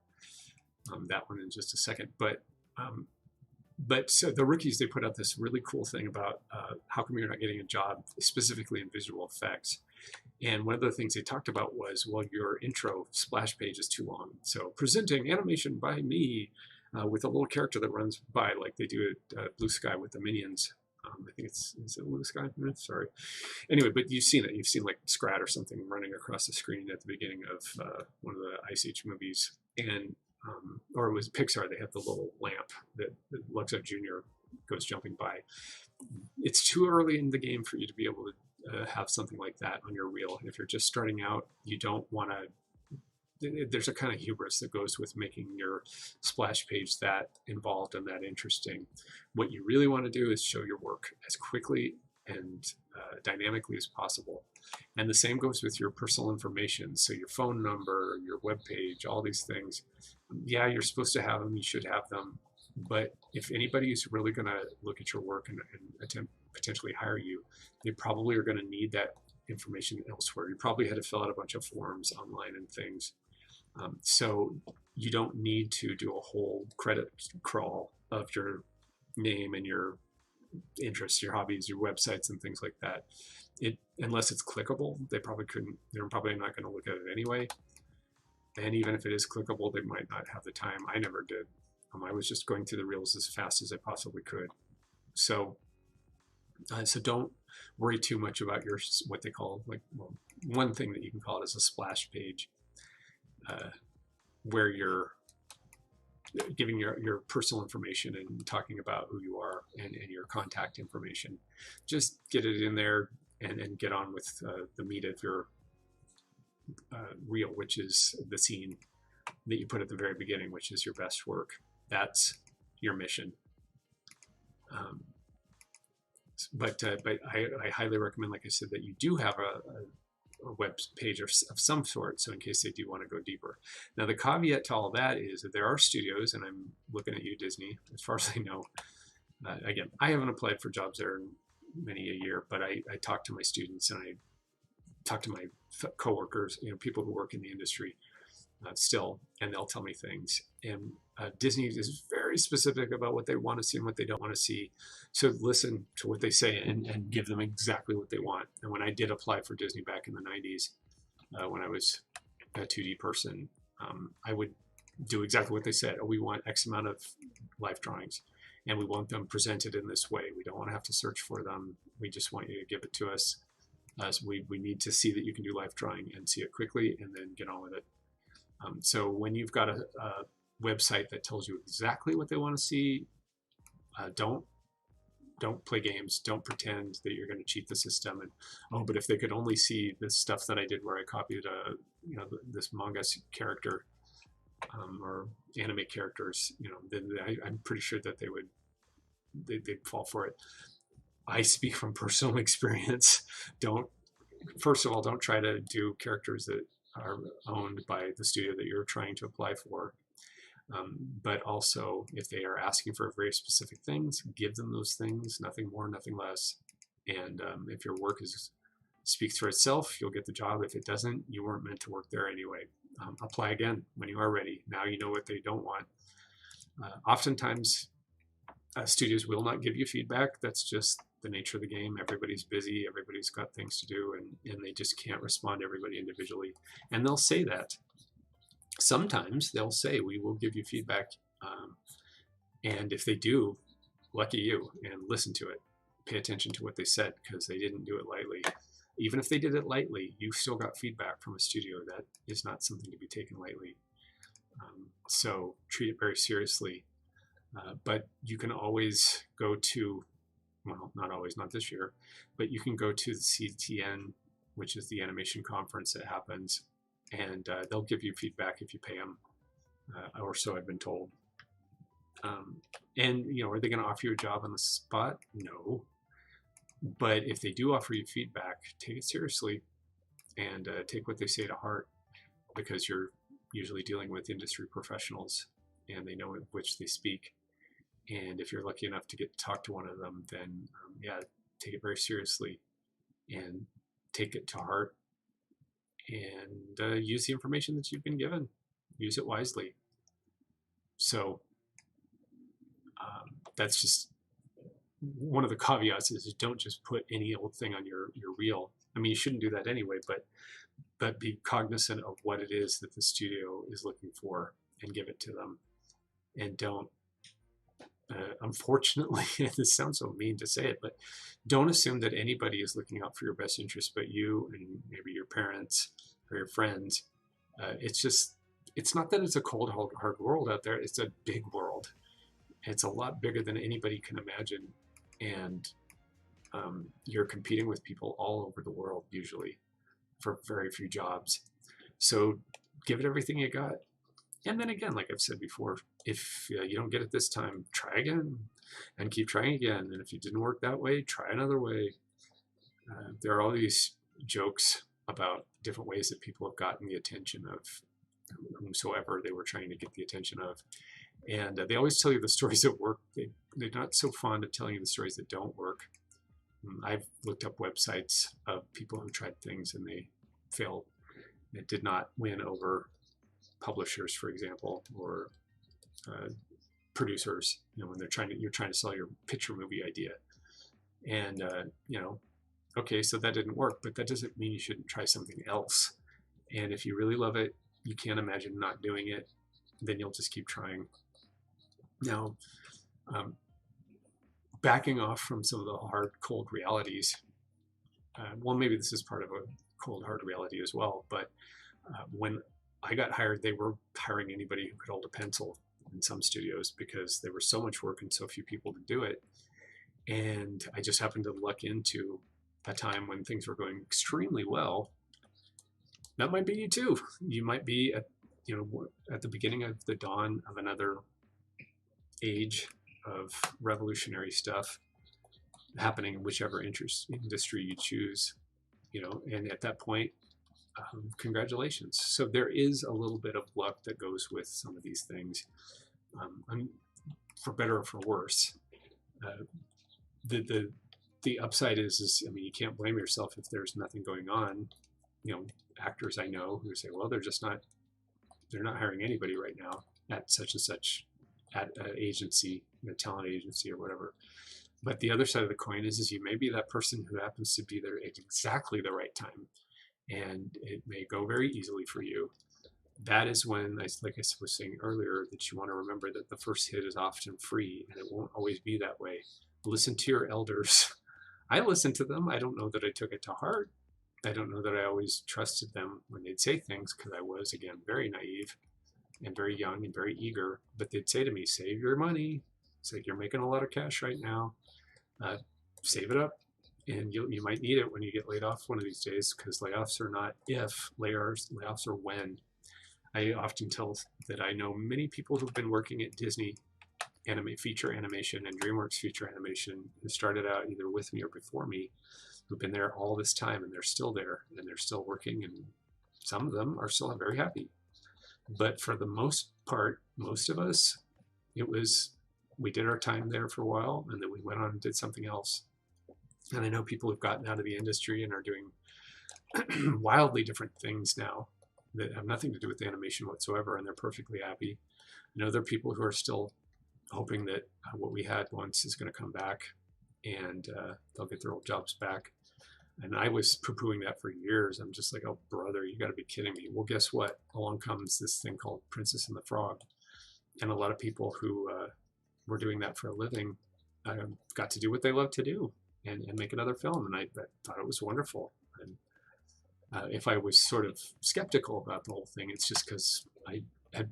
that one in just a second. But so the Rookies, they put out this really cool thing about how come you're not getting a job specifically in visual effects. And one of the things they talked about was, well, your intro splash page is too long. So presenting animation by me with a little character that runs by, like they do at Blue Sky with the Minions. I think is it Blue Sky? Sorry. Anyway, but you've seen it. You've seen like Scrat or something running across the screen at the beginning of one of the Ice Age movies. And or it was Pixar, they have the little lamp that Luxo Jr. goes jumping by. It's too early in the game for you to be able to have something like that on your reel. If you're just starting out, you don't want to, there's a kind of hubris that goes with making your splash page that involved and that interesting. What you really want to do is show your work as quickly and dynamically as possible. And the same goes with your personal information. So your phone number, your web page, all these things. Yeah, you're supposed to have them. You should have them. But if anybody is really going to look at your work and attempt potentially hire you, they probably are going to need that information elsewhere. You probably had to fill out a bunch of forms online and things. So you don't need to do a whole credit crawl of your name and your interests, your hobbies, your websites, and things like that. Unless it's clickable, they're probably not going to look at it anyway. And even if it is clickable, they might not have the time. I never did. I was just going through the reels as fast as I possibly could. So so don't worry too much about your, what they call, like, well, one thing that you can call it is a splash page, where you're giving your personal information and talking about who you are, and your contact information. Just get it in there, and get on with the meat of your reel, which is the scene that you put at the very beginning, which is your best work. That's your mission. But I highly recommend, like I said, that you do have a web page of some sort, so in case they do want to go deeper. Now, the caveat to all that is that there are studios, and I'm looking at you, Disney, as far as I know. Again, I haven't applied for jobs there in many a year, but I talk to my students, and I talk to my coworkers, people who work in the industry still, and they'll tell me things. And Disney is very specific about what they want to see and what they don't want to see. So listen to what they say, and give them exactly what they want. And when I did apply for Disney back in the 90s, when I was a 2D person, I would do exactly what they said. Oh, we want X amount of life drawings, and we want them presented in this way. We don't want to have to search for them. We just want you to give it to us. So we need to see that you can do life drawing, and see it quickly, and then get on with it. So when you've got a website that tells you exactly what they want to see, don't play games. Don't pretend that you're going to cheat the system. And but if they could only see this stuff that I did, where I copied this manga character or anime characters, then I'm pretty sure that they'd fall for it. I speak from personal experience. First of all, don't try to do characters that are owned by the studio that you're trying to apply for. But also, if they are asking for very specific things, give them those things, nothing more, nothing less. And if your work speaks for itself, you'll get the job. If it doesn't, you weren't meant to work there anyway. Apply again when you are ready. Now you know what they don't want. Oftentimes, studios will not give you feedback. That's just the nature of the game. Everybody's busy, everybody's got things to do, and they just can't respond to everybody individually. And they'll say that. Sometimes they'll say, we will give you feedback. And if they do, lucky you, and listen to it. Pay attention to what they said, because they didn't do it lightly. Even if they did it lightly, you still got feedback from a studio. That is not something to be taken lightly. So treat it very seriously. But you can always go to, well, not always, not this year, but you can go to the CTN, which is the animation conference that happens, and they'll give you feedback if you pay them, or so I've been told. And, are they going to offer you a job on the spot? No. But if they do offer you feedback, take it seriously, and take what they say to heart, because you're usually dealing with industry professionals, and they know which they speak. And if you're lucky enough to get to talk to one of them, then yeah, take it very seriously, and take it to heart, and use the information that you've been given. Use it wisely. So that's just one of the caveats, is don't just put any old thing on your reel. I mean, you shouldn't do that anyway, but be cognizant of what it is that the studio is looking for, and give it to them. And don't, unfortunately, this sounds so mean to say it, but don't assume that anybody is looking out for your best interest but you, and maybe your parents or your friends. It's not that it's a cold, hard world out there. It's a big world. It's a lot bigger than anybody can imagine. And you're competing with people all over the world, usually, for very few jobs. So give it everything you got. And then again, like I've said before, if you don't get it this time, try again, and keep trying again. And if it didn't work that way, try another way. There are all these jokes about different ways that people have gotten the attention of whomsoever they were trying to get the attention of. And they always tell you the stories that work. They're not so fond of telling you the stories that don't work. I've looked up websites of people who tried things and they failed. It did not win over publishers, for example, or producers. When you're trying to sell your picture movie idea, and okay, so that didn't work, but that doesn't mean you shouldn't try something else. And if you really love it, you can't imagine not doing it, then you'll just keep trying. Now, um, backing off from some of the hard, cold realities, well, maybe this is part of a cold, hard reality as well, but when I got hired, they were hiring anybody who could hold a pencil in some studios because there was so much work and so few people to do it. And I just happened to luck into a time when things were going extremely well. That might be you too. You might be at the beginning of the dawn of another age of revolutionary stuff happening in whichever industry you choose, and at that point, congratulations. So there is a little bit of luck that goes with some of these things, for better or for worse. The upside is I mean, you can't blame yourself if there's nothing going on. Actors I know who say, well, they're not hiring anybody right now at such and such at an agency, a talent agency or whatever. But the other side of the coin is you may be that person who happens to be there at exactly the right time, and it may go very easily for you. That is when, like I was saying earlier, that you want to remember that the first hit is often free, and it won't always be that way. Listen to your elders. I listened to them. I don't know that I took it to heart. I don't know that I always trusted them when they'd say things, because I was, again, very naive and very young and very eager. But they'd say to me, save your money. It's like, you're making a lot of cash right now. Save it up, and you might need it when you get laid off one of these days, because layoffs are not if, layoffs are when. I often tell that I know many people who've been working at Disney feature animation and DreamWorks feature animation who started out either with me or before me, who've been there all this time, and they're still there, and they're still working, and some of them are still very happy. But for the most part, most of us, we did our time there for a while, and then we went on and did something else. And I know people who've gotten out of the industry and are doing wildly different things now that have nothing to do with animation whatsoever, and they're perfectly happy. I know there are people who are still hoping that what we had once is going to come back, and they'll get their old jobs back. And I was poo-pooing that for years. I'm just like, oh, brother, you got to be kidding me. Well, guess what? Along comes this thing called Princess and the Frog. And a lot of people who were doing that for a living got to do what they love to do and make another film. And I thought it was wonderful. And if I was sort of skeptical about the whole thing, it's just because I had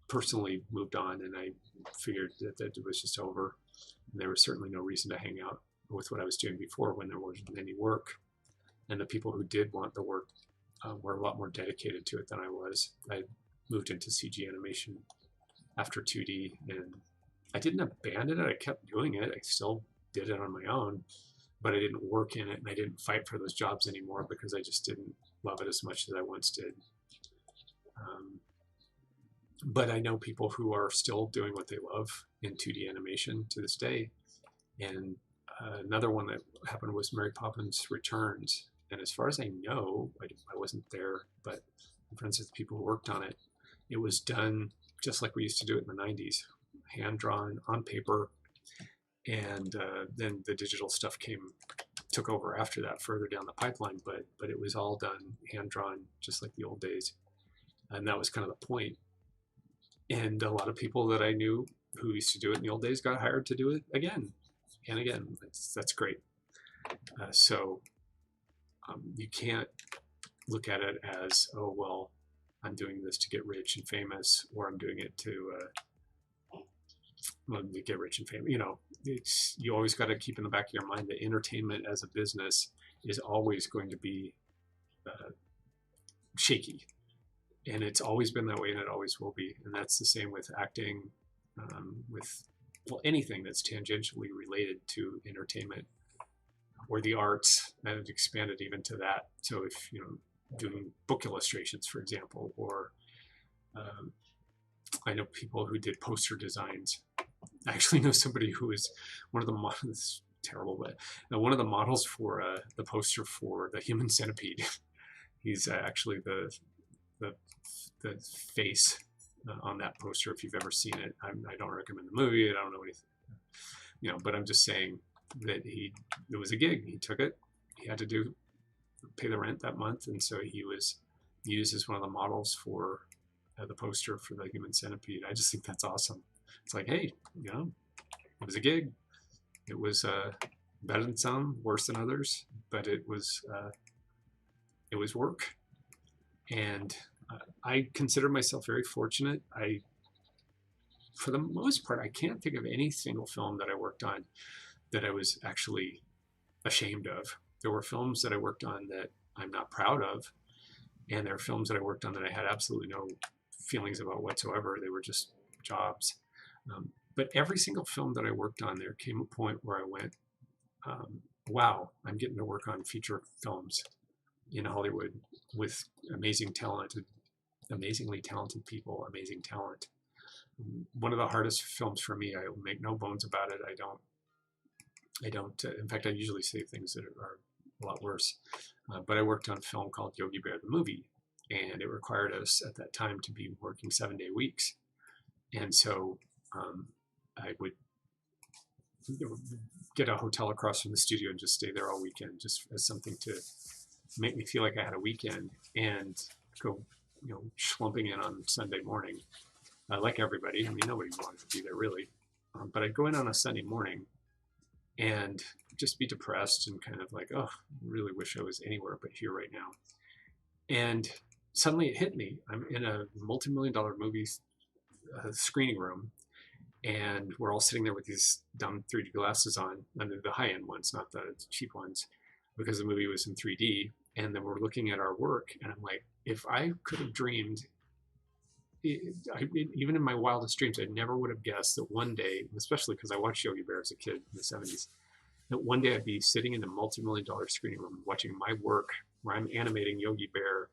personally moved on, and I figured that it was just over. And there was certainly no reason to hang out with what I was doing before when there wasn't any work. And the people who did want the work were a lot more dedicated to it than I was. I moved into CG animation after 2D, and I didn't abandon it. I kept doing it. I still did it on my own, but I didn't work in it, and I didn't fight for those jobs anymore because I just didn't love it as much as I once did. But I know people who are still doing what they love in 2D animation to this day. And another one that happened was Mary Poppins Returns. And as far as I know, I wasn't there, but I'm friends with people who worked on it. It was done just like we used to do it in the 90s, hand-drawn on paper. And then the digital stuff took over after that, further down the pipeline. But it was all done hand-drawn, just like the old days. And that was kind of the point. And a lot of people that I knew who used to do it in the old days got hired to do it again and again. That's great. So you can't look at it as, oh, well, I'm doing this to get rich and famous, or I'm doing it to get rich and famous. You always got to keep in the back of your mind that entertainment as a business is always going to be shaky. And it's always been that way, and it always will be. And that's the same with acting, with anything that's tangentially related to entertainment or the arts. And it expanded even to that. So if doing book illustrations, for example, or I know people who did poster designs. I actually know somebody who is one of the models. Terrible, but one of the models for the poster for the Human Centipede. He's actually the face on that poster. If you've ever seen it, I don't recommend the movie. I don't know anything, but I'm just saying that it was a gig. He took it. He had to pay the rent that month, and so he was used as one of the models for the poster for the Human Centipede. I just think that's awesome. It's like, hey, you know, it was a gig. It was better than some, worse than others, but it was work. And I consider myself very fortunate. For the most part, I can't think of any single film that I worked on that I was actually ashamed of. There were films that I worked on that I'm not proud of, and there are films that I worked on that I had absolutely no feelings about whatsoever. They were just jobs. But every single film that I worked on, there came a point where I went, wow, I'm getting to work on feature films in Hollywood with amazingly talented people, amazing talent. One of the hardest films for me, I will make no bones about it. I don't, in fact, I usually say things that are a lot worse. But I worked on a film called Yogi Bear the Movie, and it required us at that time to be working 7-day weeks. And so I would get a hotel across from the studio and just stay there all weekend, just as something to make me feel like I had a weekend, and go, schlumping in on Sunday morning, like everybody. I mean, nobody wanted to be there really, but I'd go in on a Sunday morning and just be depressed and kind of like, oh, really wish I was anywhere but here right now. And suddenly it hit me. I'm in a multi-million-dollar movie screening room, and we're all sitting there with these dumb 3D glasses on, and the high-end ones, not the cheap ones, because the movie was in 3D. And then we're looking at our work, and I'm like, if I could have dreamed, even in my wildest dreams, I never would have guessed that one day, especially because I watched Yogi Bear as a kid in the 70s, that one day I'd be sitting in a multi-million-dollar screening room watching my work where I'm animating Yogi Bear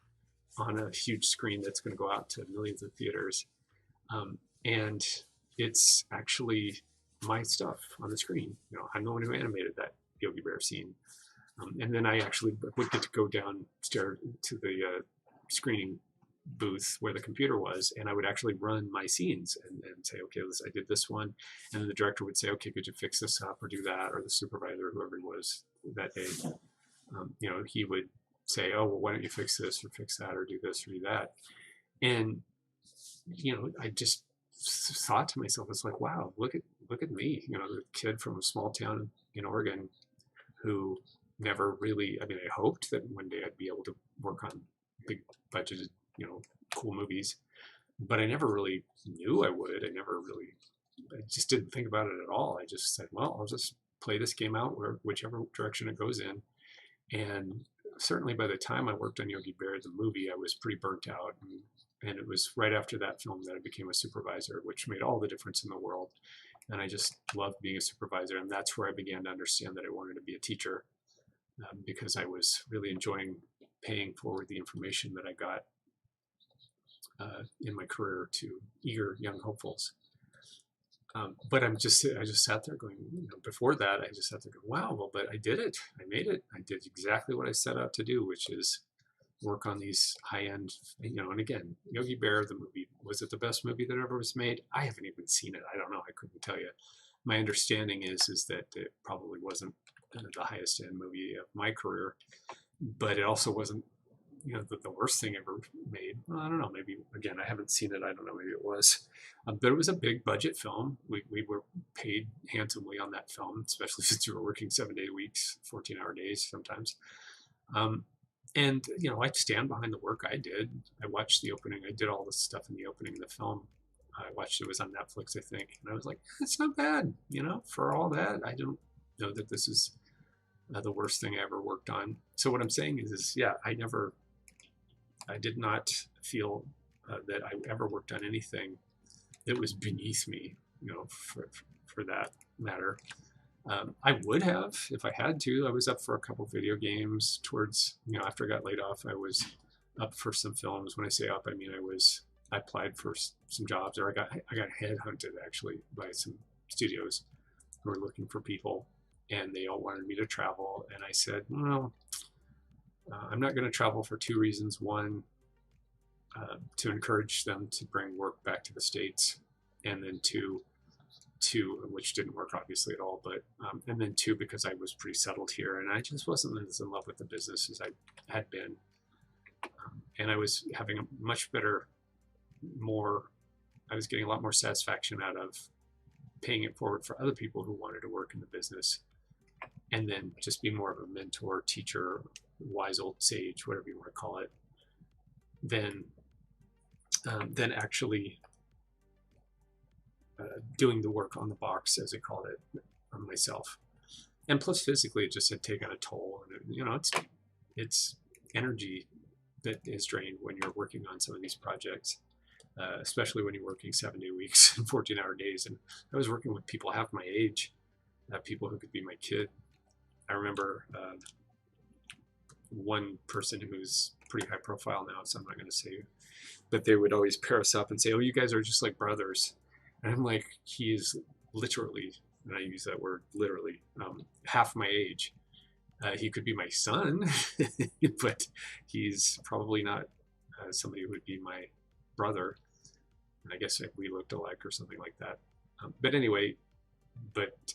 on a huge screen that's going to go out to millions of theaters. And it's actually my stuff on the screen. I'm the one who animated that Yogi Bear scene. And then I actually would get to go downstairs to the screening booth where the computer was, and I would actually run my scenes and say, okay, I did this one. And then the director would say, okay, could you fix this up or do that? Or the supervisor, whoever he was that day, he would say, oh, well, why don't you fix this or fix that or do this or do that? And, I just thought to myself, it's like, wow, look at me, the kid from a small town in Oregon who never really, I hoped that one day I'd be able to work on big budgeted, cool movies, but I never really knew I would. I just didn't think about it at all. I just said, well, I'll just play this game out whichever direction it goes in. And certainly by the time I worked on Yogi Bear, the movie, I was pretty burnt out. And it was right after that film that I became a supervisor, which made all the difference in the world. And I just loved being a supervisor. And that's where I began to understand that I wanted to be a teacher, because I was really enjoying paying forward the information that I got in my career to eager young hopefuls. But I just sat there going, before that, I just sat there going, wow, well, but I did it. I made it. I did exactly what I set out to do, which is work on these high-end, and again, Yogi Bear, the movie, was it the best movie that ever was made? I haven't even seen it. I don't know. I couldn't tell you. My understanding is that it probably wasn't the highest end movie of my career, but it also wasn't, the worst thing ever made. Well, I don't know. Maybe, again, I haven't seen it. I don't know. Maybe it was. But it was a big budget film. We were paid handsomely on that film, especially since we were working 7-day weeks, 14-hour days sometimes. And, I stand behind the work I did. I watched the opening. I did all the stuff in the opening of the film. I watched it was on Netflix, I think. And I was like, it's not bad, for all that. I don't know that this is the worst thing I ever worked on. So what I'm saying is yeah, I did not feel that I ever worked on anything that was beneath me, for that matter. I would have if I had to. I was up for a couple video games towards, after I got laid off. I was up for some films. When I say up, I mean I applied for some jobs, or I got headhunted actually by some studios who were looking for people, and they all wanted me to travel. And I said, well, I'm not going to travel for two reasons. One, to encourage them to bring work back to the States, and then two, which didn't work obviously at all, but and then two, because I was pretty settled here and I just wasn't as in love with the business as I had been, and I was having a much better, more, I was getting a lot more satisfaction out of paying it forward for other people who wanted to work in the business, and then just be more of a mentor, teacher, wise old sage, whatever you want to call it, than actually doing the work on the box, as I called it, on myself. And plus, physically, it just had taken a toll. And you know, it's energy that is drained when you're working on some of these projects, especially when you're working 7-day weeks and 14-hour days. And I was working with people half my age, people who could be my kid. I remember one person who's pretty high profile now, so I'm not going to say, but they would always pair us up and say, "Oh, you guys are just like brothers." And I'm like, he is literally, and I use that word literally, half my age. He could be my son, but he's probably not somebody who would be my brother. And I guess we looked alike or something like that. But anyway,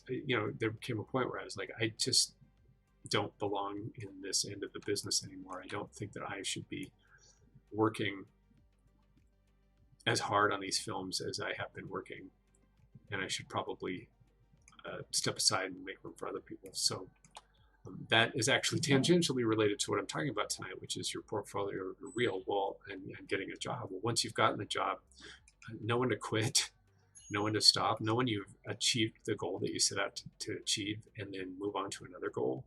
you know, there came a point where I was like, I just don't belong in this end of the business anymore. I don't think that I should be working as hard on these films as I have been working, and I should probably step aside and make room for other people. So that is actually tangentially related to what I'm talking about tonight, which is your portfolio reel, well, and getting a job. Well, once you've gotten the job, know when to quit, know when to stop, know when you've achieved the goal that you set out to achieve, and then move on to another goal.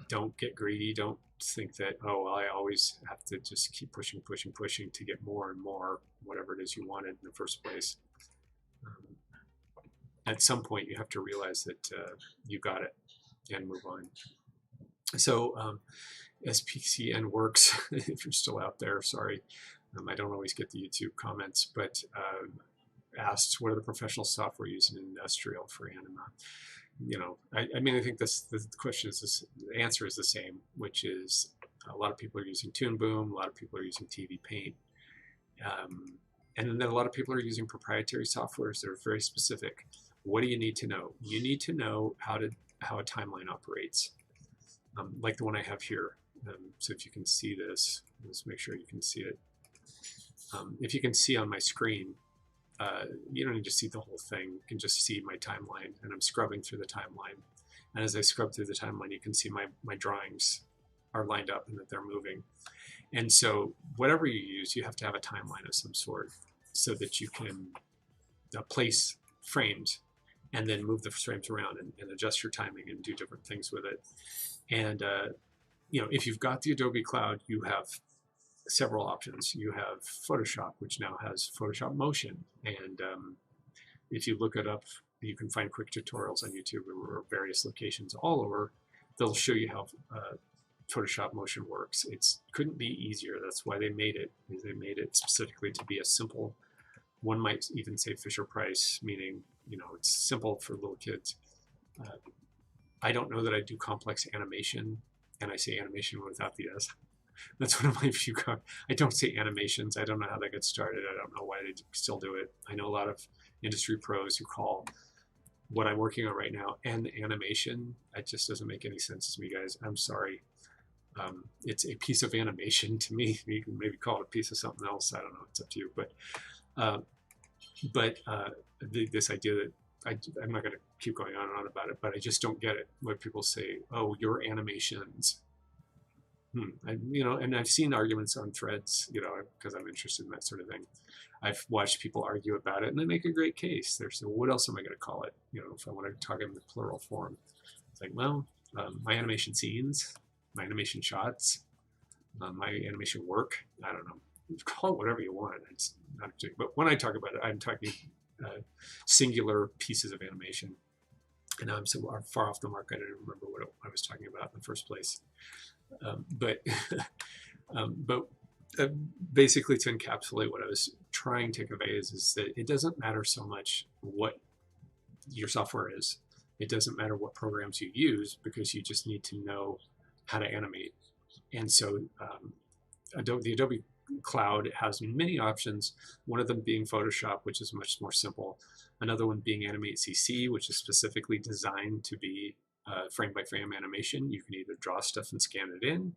Don't get greedy. Don't think that, oh, well, I always have to just keep pushing to get more and more, whatever it is you wanted in the first place. At some point, you have to realize that you got it and move on. So SPCN Works, if you're still out there, sorry. I don't always get the YouTube comments, but asked, what are the professional software used in industrial for anima? You know, I mean, I think the question is this, the answer is the same, which is a lot of people are using Toon Boom, a lot of people are using TV Paint, and then a lot of people are using proprietary softwares that are very specific. What do you need to know? You need to know how a timeline operates, like the one I have here. So if you can see this, let's make sure you can see it. If you can see on my screen, you don't need to see the whole thing. You can just see my timeline, and I'm scrubbing through the timeline. And as I scrub through the timeline, you can see my drawings are lined up and that they're moving. And so whatever you use, you have to have a timeline of some sort so that you can place frames and then move the frames around and adjust your timing and do different things with it. And you know, if you've got the Adobe Cloud, you have several options. You have Photoshop, which now has Photoshop Motion, and if you look it up, you can find quick tutorials on YouTube or various locations all over. They'll show you how Photoshop Motion works. It couldn't be easier. That's why they made it. They made it specifically to be a simple, one might even say Fisher Price, meaning, you know, it's simple for little kids. I don't know that I do complex animation, and I say animation without the S. That's one of my few. I don't say animations. I don't know how that got started. I don't know why they still do it. I know a lot of industry pros who call what I'm working on right now an animation. It just doesn't make any sense to me, guys. I'm sorry. It's a piece of animation to me. You can maybe call it a piece of something else. I don't know. It's up to you. But this idea that I'm not going to keep going on and on about it, but I just don't get it when people say, "Oh, your animations." You know, and I've seen arguments on threads, you know, because I'm interested in that sort of thing. I've watched people argue about it, and they make a great case. They're saying, what else am I going to call it? You know, if I want to talk in the plural form, it's like, well, my animation scenes, my animation shots, my animation work. I don't know. Call it whatever you want. It's not particular. But when I talk about it, I'm talking singular pieces of animation. And now I'm so far off the mark, I didn't remember what I was talking about in the first place. But basically, to encapsulate what I was trying to convey is that it doesn't matter so much what your software is. It doesn't matter what programs you use, because you just need to know how to animate. And so the Adobe Cloud has many options, one of them being Photoshop, which is much more simple. Another one being Animate CC, which is specifically designed to be frame-by-frame animation. You can either draw stuff and scan it in,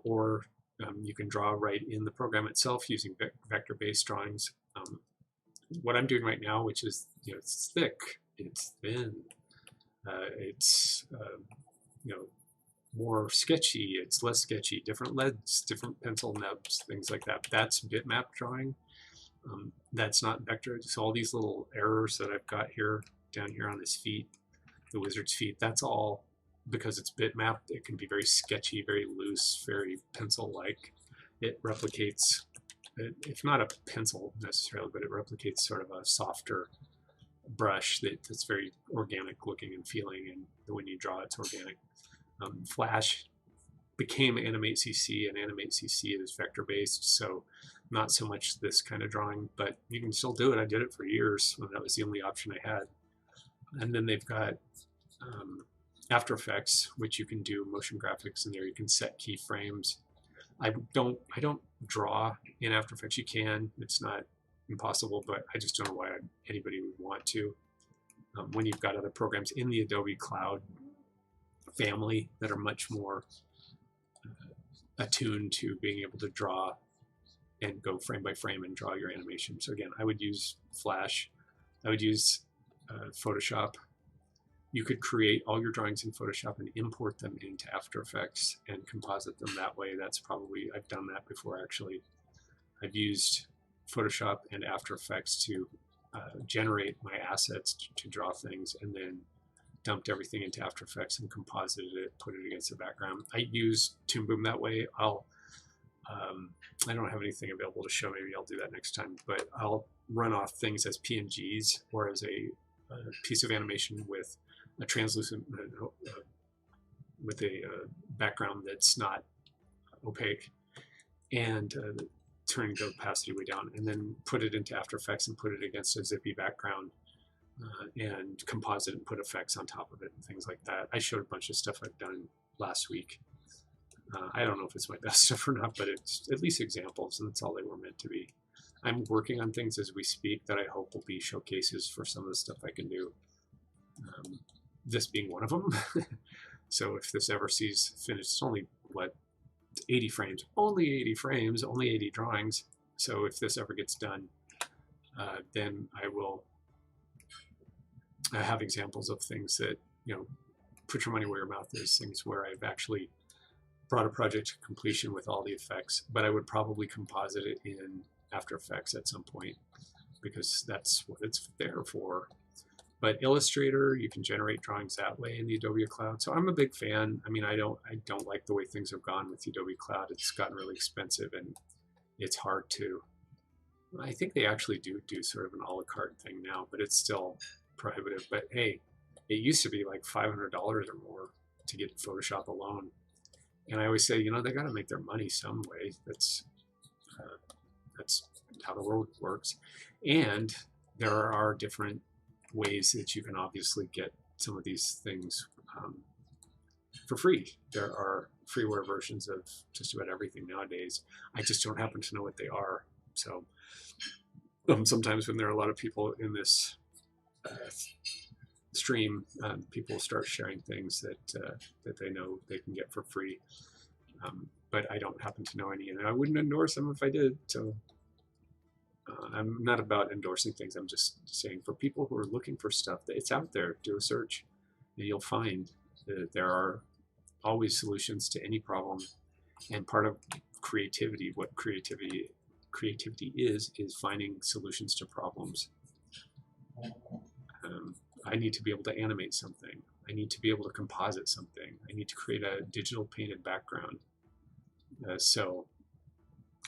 or you can draw right in the program itself using vector-based drawings. what I'm doing right now, which is, it's thick, it's thin, it's more sketchy, it's less sketchy, different leads, different pencil nubs, things like that. That's bitmap drawing. That's not vector. So all these little errors that I've got here, down here on his feet, the wizard's feet, that's all because it's bitmap. It can be very sketchy, very loose, very pencil-like. It replicates, if not a pencil necessarily, but it replicates sort of a softer brush that's very organic looking and feeling, and when you draw, it's organic. Flash became Animate CC, and Animate CC is vector based, so not so much this kind of drawing, but you can still do it. I did it for years when that was the only option I had. And then they've got After Effects, which you can do motion graphics in there. You can set keyframes. I don't draw in After Effects. You can. It's not impossible, but I just don't know why anybody would want to. When you've got other programs in the Adobe Cloud family that are much more attuned to being able to draw and go frame by frame and draw your animation. So again, I would use Flash. I would use Photoshop. You could create all your drawings in Photoshop and import them into After Effects and composite them that way. That's probably, I've done that before actually. I've used Photoshop and After Effects to generate my assets to draw things, and then dumped everything into After Effects and composited it, put it against the background. I use Toon Boom that way. I don't have anything available to show. Maybe I'll do that next time. But I'll run off things as PNGs or as a piece of animation with a translucent, with a background that's not opaque, and turning the opacity way down, and then put it into After Effects and put it against a zippy background. And composite and put effects on top of it and things like that. I showed a bunch of stuff I've done last week. I don't know if it's my best stuff or not, but it's at least examples, and that's all they were meant to be. I'm working on things as we speak that I hope will be showcases for some of the stuff I can do. This being one of them. So if this ever sees finished, it's only, what, 80 frames. Only 80 frames, only 80 drawings. So if this ever gets done, then I will have examples of things that, put your money where your mouth is, things where I've actually brought a project to completion with all the effects, but I would probably composite it in After Effects at some point because that's what it's there for. But Illustrator, you can generate drawings that way in the Adobe Cloud. So I'm a big fan. I mean, I don't like the way things have gone with the Adobe Cloud. It's gotten really expensive and it's hard to, I think they actually do sort of an a la carte thing now, but it's still prohibitive. But hey, it used to be like $500 or more to get Photoshop alone. And I always say, they got to make their money some way. That's how the world works. And there are different ways that you can obviously get some of these things for free. There are freeware versions of just about everything nowadays. I just don't happen to know what they are. So sometimes when there are a lot of people in this stream, people start sharing things that they know they can get for free. But I don't happen to know any, and I wouldn't endorse them if I did. So I'm not about endorsing things. I'm just saying for people who are looking for stuff, it's out there. Do a search, and you'll find that there are always solutions to any problem. And part of creativity, what creativity is finding solutions to problems. I need to be able to animate something. I need to be able to composite something. I need to create a digital painted background. So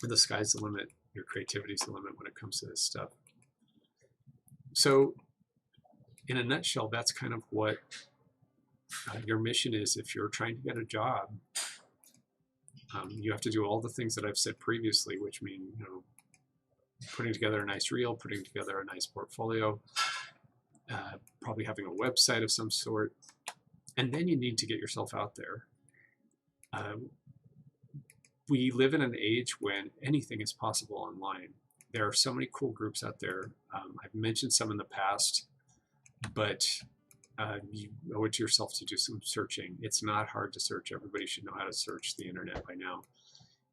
the sky's the limit. Your creativity is the limit when it comes to this stuff. So in a nutshell, that's kind of what your mission is. If you're trying to get a job, you have to do all the things that I've said previously, which mean, putting together a nice reel, putting together a nice portfolio, probably having a website of some sort, and then you need to get yourself out there. We live in an age when anything is possible online. There are so many cool groups out there. I've mentioned some in the past, but you owe it to yourself to do some searching. It's not hard to search. Everybody should know how to search the internet by now.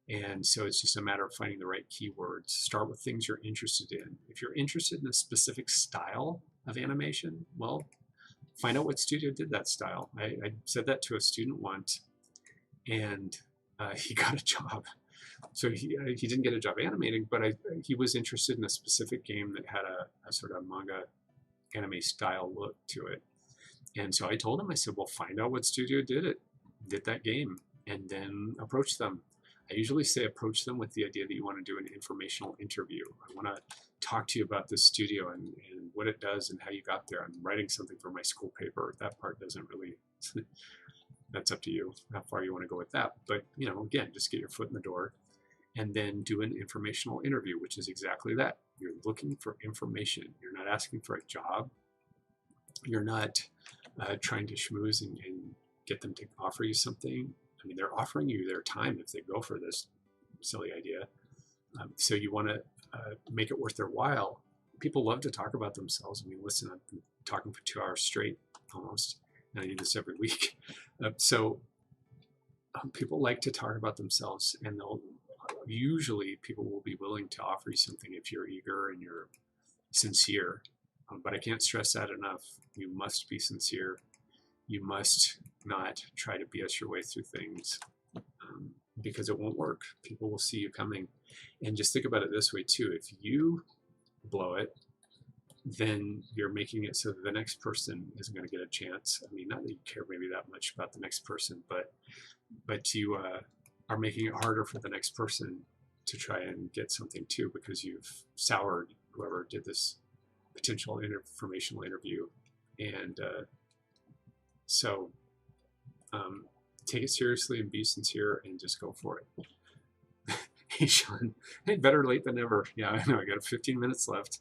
And so it's just a matter of finding the right keywords. Start with things you're interested in. If you're interested in a specific style of animation, well, find out what studio did that style. I said that to a student once, and he got a job. So he didn't get a job animating, but he was interested in a specific game that had a sort of manga anime style look to it. And so I told him, I said, well, find out what studio did that game, and then approach them. I usually say approach them with the idea that you want to do an informational interview. I want to talk to you about this studio and what it does and how you got there. I'm writing something for my school paper. That part doesn't really, that's up to you, how far you want to go with that. But, you know, again, just get your foot in the door and then do an informational interview, which is exactly that. You're looking for information. You're not asking for a job. You're not trying to schmooze and get them to offer you something. I mean, they're offering you their time if they go for this silly idea. So you want to make it worth their while. People love to talk about themselves. I mean, listen, I've been talking for 2 hours straight almost, and I do this every week. People like to talk about themselves, and usually people will be willing to offer you something if you're eager and you're sincere. But I can't stress that enough. You must be sincere. You must not try to BS your way through things because it won't work. People will see you coming. And just think about it this way too. If you blow it, then you're making it so that the next person isn't going to get a chance. I mean, not that you care maybe that much about the next person, but you are making it harder for the next person to try and get something too, because you've soured whoever did this potential informational interview. And so take it seriously and be sincere and just go for it. Hey, Sean, hey, better late than never. Yeah, I know, I got 15 minutes left.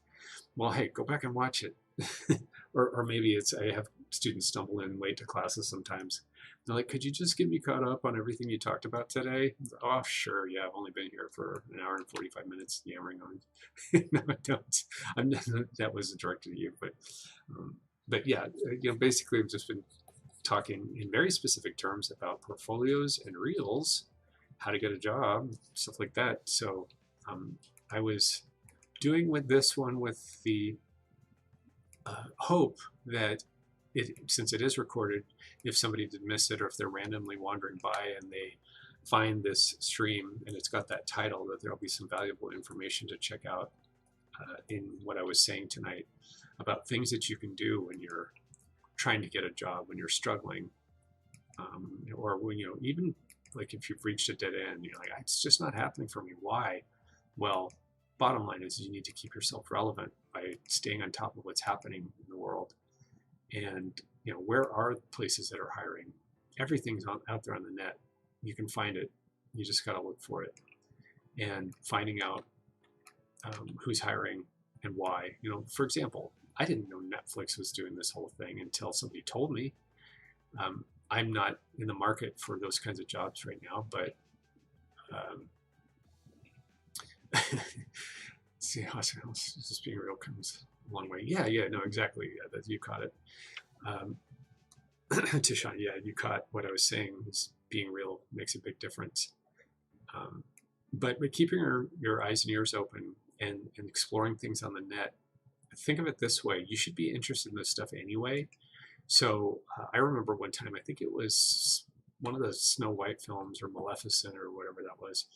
Well, hey, go back and watch it. or maybe I have students stumble in late to classes sometimes. They're like, could you just get me caught up on everything you talked about today? Oh, sure. Yeah, I've only been here for an hour and 45 minutes yammering on. No, I don't. That was directed at you. But yeah, you know, basically I've just been talking in very specific terms about portfolios and reels, how to get a job, stuff like that. So I was doing with this one with the hope that since it is recorded, if somebody did miss it or if they're randomly wandering by and they find this stream and it's got that title, that there'll be some valuable information to check out in what I was saying tonight about things that you can do when you're trying to get a job, when you're struggling, or when, you know, even like if you've reached a dead end, you're like, it's just not happening for me. Why? Well, bottom line is you need to keep yourself relevant by staying on top of what's happening in the world. And, you know, where are places that are hiring? Everything's out there on the net. You can find it. You just got to look for it. And finding out who's hiring and why. You know, for example, I didn't know Netflix was doing this whole thing until somebody told me. I'm not in the market for those kinds of jobs right now, but see how just being real comes a long way. Yeah, no, exactly. Yeah, that you caught it. Tishan, yeah, you caught what I was saying. Is being real makes a big difference. But keeping your eyes and ears open and exploring things on the net. Think of it this way: you should be interested in this stuff anyway. So I remember one time, I think it was one of the Snow White films or Maleficent or whatever that was.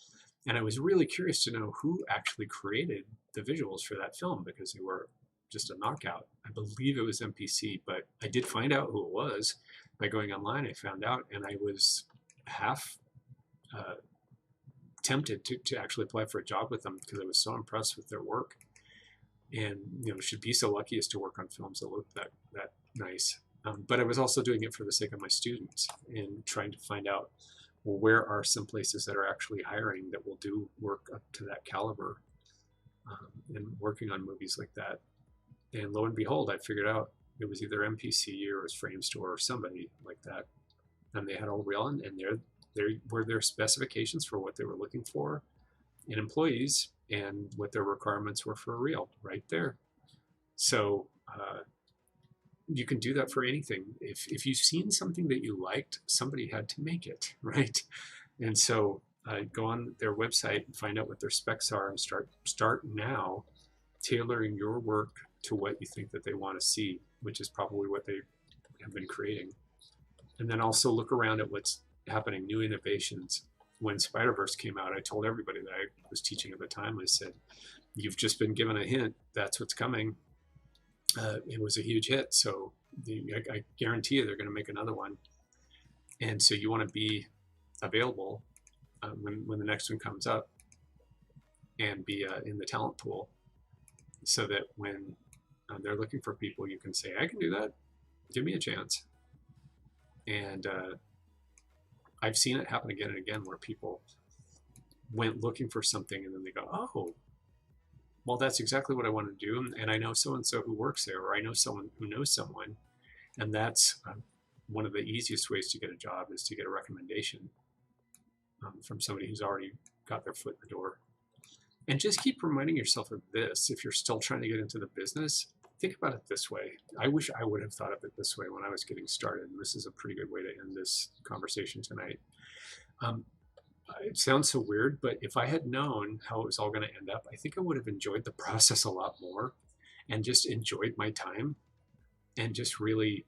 And I was really curious to know who actually created the visuals for that film because they were just a knockout. I believe it was MPC, but I did find out who it was by going online. I found out, and I was half tempted to actually apply for a job with them because I was so impressed with their work. And, you know, should be so lucky as to work on films that look that nice. But I was also doing it for the sake of my students and trying to find out, well, where are some places that are actually hiring that will do work up to that caliber and working on movies like that. And lo and behold, I figured out it was either MPC or it was Frame Store or somebody like that. And they had all real, and there were their specifications for what they were looking for in employees and what their requirements were for a reel right there. So you can do that for anything. If you've seen something that you liked, somebody had to make it, right? And so go on their website and find out what their specs are, and start now tailoring your work to what you think that they want to see, which is probably what they have been creating. And then also look around at what's happening, new innovations. When Spider-Verse came out, I told everybody that I was teaching at the time, I said, you've just been given a hint, that's what's coming. It was a huge hit, so I guarantee you they're going to make another one. And so you want to be available when the next one comes up, and be in the talent pool, so that when they're looking for people, you can say, I can do that, give me a chance. And I've seen it happen again and again, where people went looking for something and then they go, oh, well, that's exactly what I want to do. And I know so-and-so who works there, or I know someone who knows someone. And that's one of the easiest ways to get a job, is to get a recommendation from somebody who's already got their foot in the door. And just keep reminding yourself of this. If you're still trying to get into the business, think about it this way. I wish I would have thought of it this way when I was getting started. And this is a pretty good way to end this conversation tonight. It sounds so weird, but if I had known how it was all going to end up, I think I would have enjoyed the process a lot more, and just enjoyed my time, and just really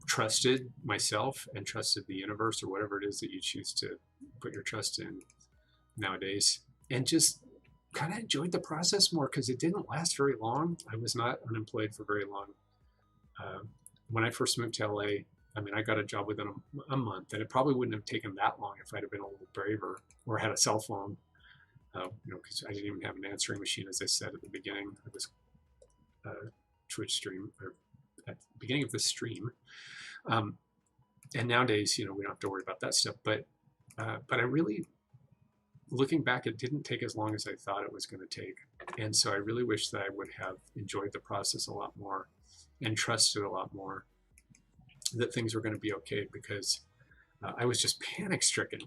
trusted myself and trusted the universe, or whatever it is that you choose to put your trust in nowadays, and just kind of enjoyed the process more, because it didn't last very long. I was not unemployed for very long. When I first moved to LA, I mean, I got a job within a month, and it probably wouldn't have taken that long if I'd have been a little braver, or had a cell phone, because I didn't even have an answering machine, as I said at the beginning of this Twitch stream, or at the beginning of this stream. And nowadays, we don't have to worry about that stuff. But I really, looking back, it didn't take as long as I thought it was going to take. And so I really wish that I would have enjoyed the process a lot more, and trusted a lot more that things were going to be okay, because I was just panic stricken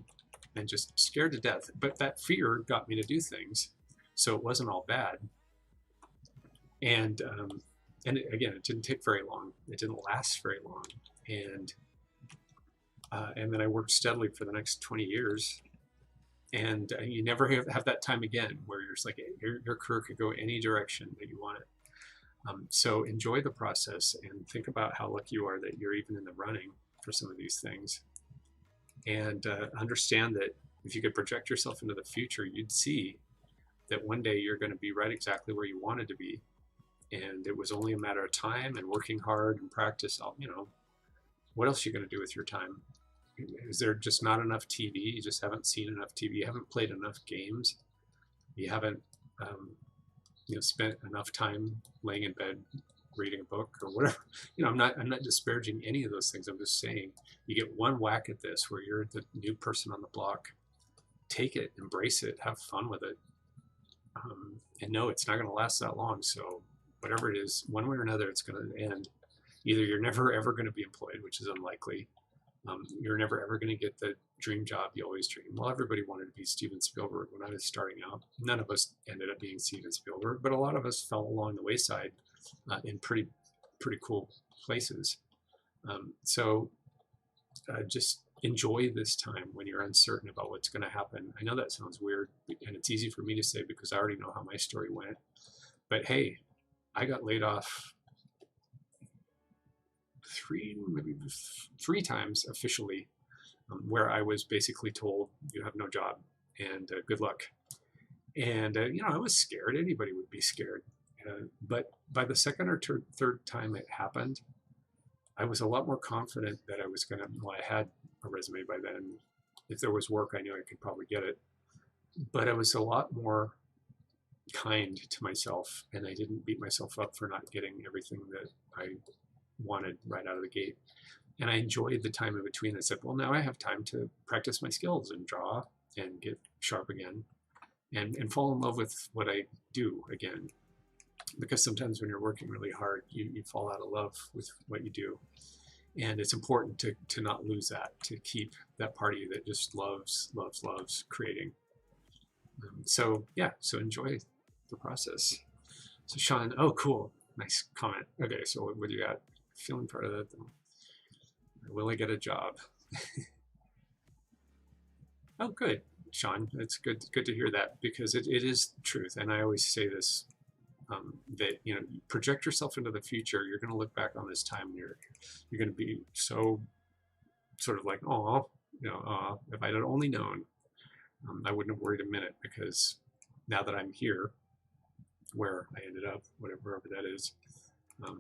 and just scared to death. But that fear got me to do things, so it wasn't all bad. And again, it didn't take very long. It didn't last very long. And then I worked steadily for the next 20 years. And you never have that time again where you're just like, your career could go any direction that you want it. So enjoy the process, and think about how lucky you are that you're even in the running for some of these things. And understand that if you could project yourself into the future, you'd see that one day you're going to be right exactly where you wanted to be. And it was only a matter of time and working hard and practice. What else are you going to do with your time? Is there just not enough TV? You just haven't seen enough TV. You haven't played enough games. You haven't spent enough time laying in bed reading a book, or whatever. I'm not disparaging any of those things. I'm just saying, you get one whack at this where you're the new person on the block. Take it, embrace it, have fun with it, and know it's not going to last that long. So whatever it is, one way or another, it's going to end. Either you're never ever going to be employed, which is unlikely. You're never ever going to get the dream job you always dream. Well, everybody wanted to be Steven Spielberg when I was starting out. None of us ended up being Steven Spielberg, but a lot of us fell along the wayside in pretty cool places. So just enjoy this time when you're uncertain about what's going to happen. I know that sounds weird, and it's easy for me to say because I already know how my story went. But hey, I got laid off three times officially, where I was basically told, you have no job, and good luck. And I was scared. Anybody would be scared. But by the second or third time it happened, I was a lot more confident that I was gonna. Well, I had a resume by then. If there was work, I knew I could probably get it. But I was a lot more kind to myself, and I didn't beat myself up for not getting everything that I wanted right out of the gate. And I enjoyed the time in between. I said, well, now I have time to practice my skills and draw and get sharp again, and fall in love with what I do again. Because sometimes when you're working really hard, you fall out of love with what you do. And it's important to not lose that, to keep that part of you that just loves creating. So enjoy the process. So Sean, oh, cool. Nice comment. Okay, so what do you got? Feeling part of that though. Will I get a job? Oh, good. Sean. It's good to hear that, because it is the truth. And I always say this, that, you know, project yourself into the future. You're going to look back on this time and you're going to be so sort of like, oh, you know, if I'd have only known, I wouldn't have worried a minute, because now that I'm here, where I ended up, wherever that is,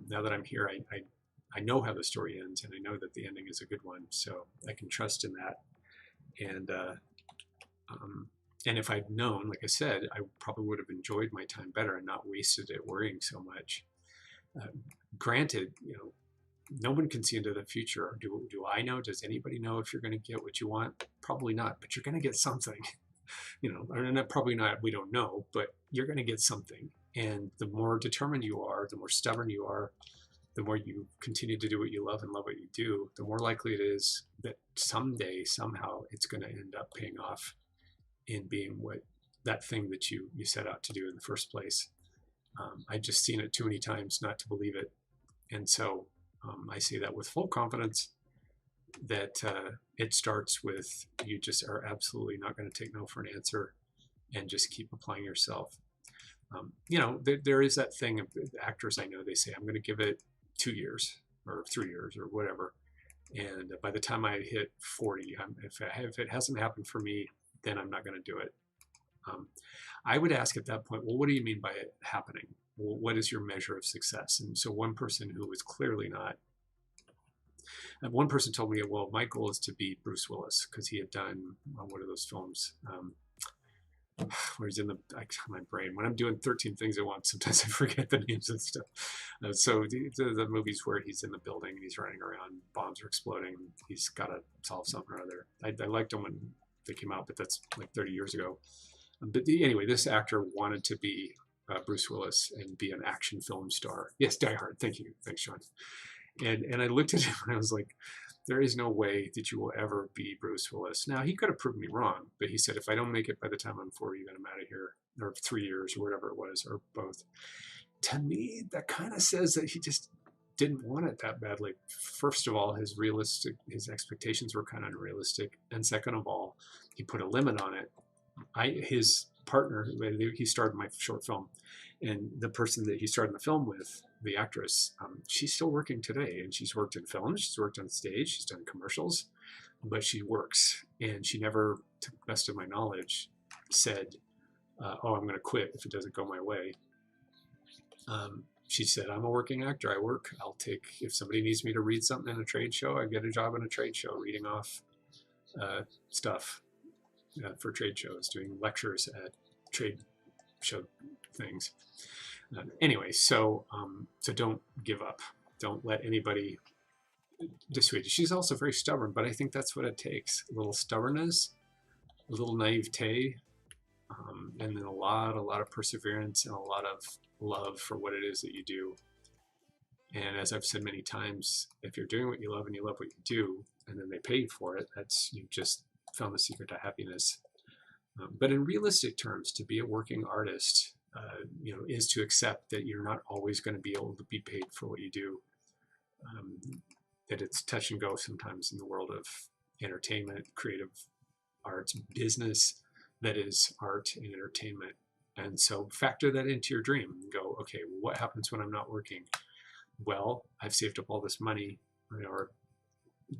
now that I'm here, I know how the story ends, and I know that the ending is a good one, so I can trust in that. And if I'd known, like I said, I probably would have enjoyed my time better and not wasted it worrying so much. Granted, you know, no one can see into the future. Do I know? Does anybody know if you're going to get what you want? Probably not, but you're going to get something. You know, or not, probably not, we don't know, but you're going to get something. And the more determined you are, the more stubborn you are, the more you continue to do what you love and love what you do, the more likely it is that someday, somehow, it's going to end up paying off in being that thing that you set out to do in the first place. I've just seen it too many times not to believe it. And so I say that with full confidence, that it starts with, you just are absolutely not going to take no for an answer, and just keep applying yourself. You know, there is that thing of actors I know, they say, I'm going to give it 2 years or 3 years or whatever. And by the time I hit 40, if it hasn't happened for me, then I'm not going to do it. I would ask at that point, well, what do you mean by it happening? Well, what is your measure of success? And so one person who was clearly not, one person told me, well, my goal is to be Bruce Willis, because he had done one of those films where he's in my brain. When I'm doing 13 things at once, sometimes I forget the names and stuff. So the movies where he's in the building and he's running around, bombs are exploding, he's got to solve something or other. I liked them when they came out, but that's like 30 years ago. But anyway, this actor wanted to be Bruce Willis and be an action film star. Yes, Die Hard. Thank you. Thanks, Sean. And I looked at him and I was like, there is no way that you will ever be Bruce Willis. Now, he could have proved me wrong, but he said, if I don't make it by the time I'm 40, then I'm out of here, or 3 years or whatever it was, or both. To me, that kind of says that he just didn't want it that badly. First of all, his expectations were kind of unrealistic. And second of all, he put a limit on it. His partner, he starred in my short film, and the person that he starred in the film with, the actress, she's still working today, and she's worked in films, she's worked on stage, she's done commercials, but she works, and she never, to the best of my knowledge, said, oh, I'm going to quit if it doesn't go my way. She said, I'm a working actor, I work, I'll take, if somebody needs me to read something in a trade show, I get a job in a trade show, reading off stuff for trade shows, doing lectures at trade show things. Anyway, so don't give up. Don't let anybody dissuade you. She's also very stubborn, but I think that's what it takes. A little stubbornness, a little naivete, and then a lot of perseverance and a lot of love for what it is that you do. And as I've said many times, if you're doing what you love and you love what you do, and then they pay you for it, you've just found the secret to happiness. But in realistic terms, to be a working artist, you know, is to accept that you're not always going to be able to be paid for what you do. That it's touch and go sometimes in the world of entertainment, creative arts, business that is art and entertainment. And so factor that into your dream and go, okay, well, what happens when I'm not working? Well, I've saved up all this money, or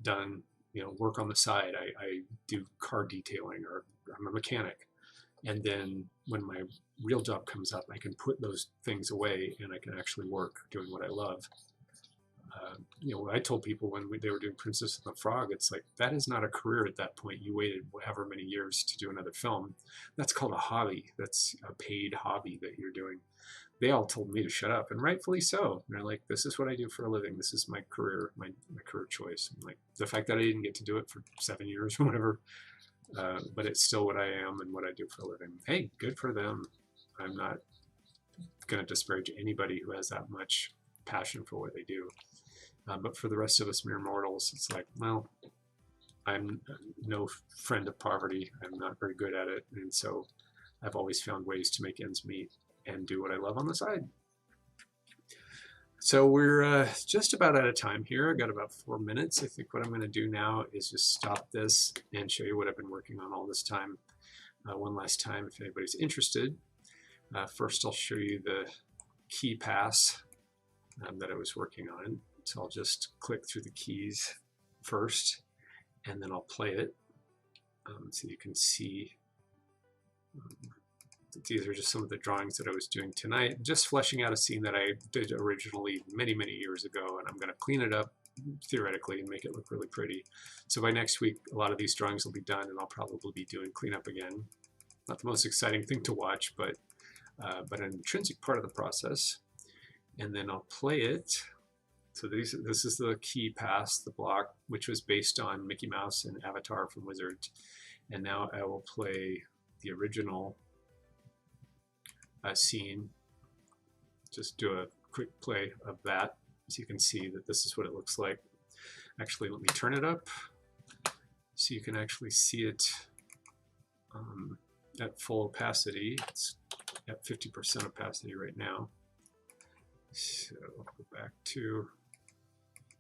done, you know, work on the side. I do car detailing, or I'm a mechanic. And then when my real job comes up, I can put those things away and I can actually work doing what I love. You know, I told people when they were doing Princess and the Frog, it's like, that is not a career at that point. You waited however many years to do another film. That's called a hobby. That's a paid hobby that you're doing. They all told me to shut up, and rightfully so. And they're like, this is what I do for a living. This is my career, my career choice. And like, the fact that I didn't get to do it for 7 years or whatever, but it's still what I am and what I do for a living. Hey, good for them. I'm not going to disparage anybody who has that much passion for what they do. But for the rest of us mere mortals, it's like, well, I'm no friend of poverty. I'm not very good at it. And so I've always found ways to make ends meet and do what I love on the side. So we're just about out of time here. I got about 4 minutes. I think what I'm going to do now is just stop this and show you what I've been working on all this time. one last time if anybody's interested. First, I'll show you the key pass that I was working on. So I'll just click through the keys first, and then I'll play it. So you can see that these are just some of the drawings that I was doing tonight, just fleshing out a scene that I did originally many, many years ago, and I'm going to clean it up theoretically and make it look really pretty. So by next week, a lot of these drawings will be done, and I'll probably be doing cleanup again. Not the most exciting thing to watch, but an intrinsic part of the process. And then I'll play it. So this is the key pass, the block, which was based on Mickey Mouse and Avatar from Wizards. And now I will play the original scene. Just do a quick play of that, so you can see that this is what it looks like. Actually, let me turn it up so you can actually see it at full opacity. It's at 50% opacity right now. So I'll go back to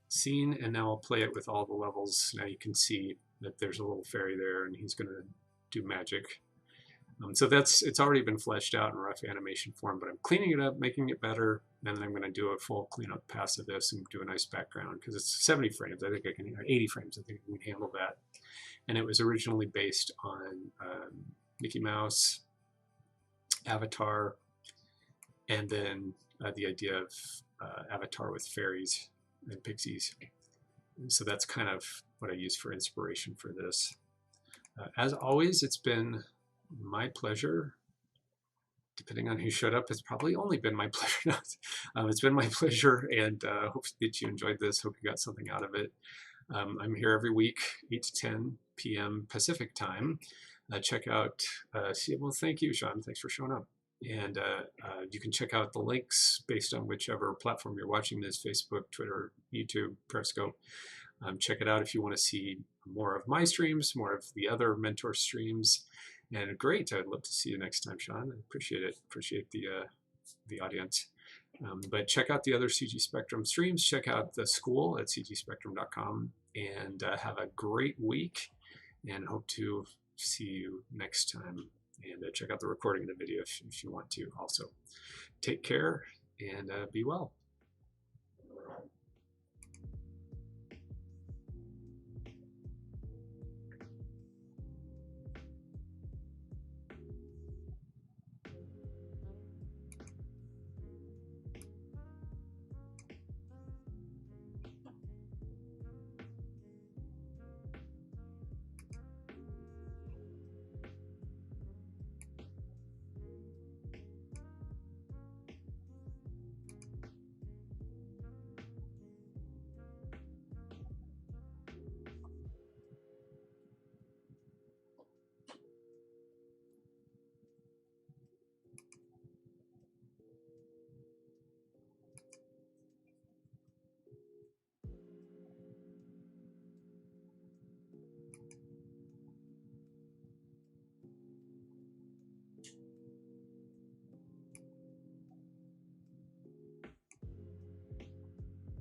scene, and now I'll play it with all the levels. Now you can see that there's a little fairy there, and he's going to do magic. So it's already been fleshed out in rough animation form, but I'm cleaning it up, making it better, and then I'm going to do a full cleanup pass of this and do a nice background, because it's 70 frames. I think I can, 80 frames. I think I can handle that. And it was originally based on Mickey Mouse, Avatar, and then the idea of Avatar with fairies and pixies. And so that's kind of what I used for inspiration for this. As always, it's been my pleasure. Depending on who showed up, it's probably only been my pleasure. It's been my pleasure, and hope that you enjoyed this. Hope you got something out of it. I'm here every week, 8 to 10 p.m. Pacific time. Check out, well, thank you, Sean. Thanks for showing up. And you can check out the links based on whichever platform you're watching this, Facebook, Twitter, YouTube, Periscope. Check it out if you want to see more of my streams, more of the other mentor streams. And great, I'd love to see you next time, Sean. I appreciate it. Appreciate the audience. But check out the other CG Spectrum streams. Check out the school at cgspectrum.com, and have a great week, and hope to see you next time. And check out the recording of the video if you want to also. Take care and be well.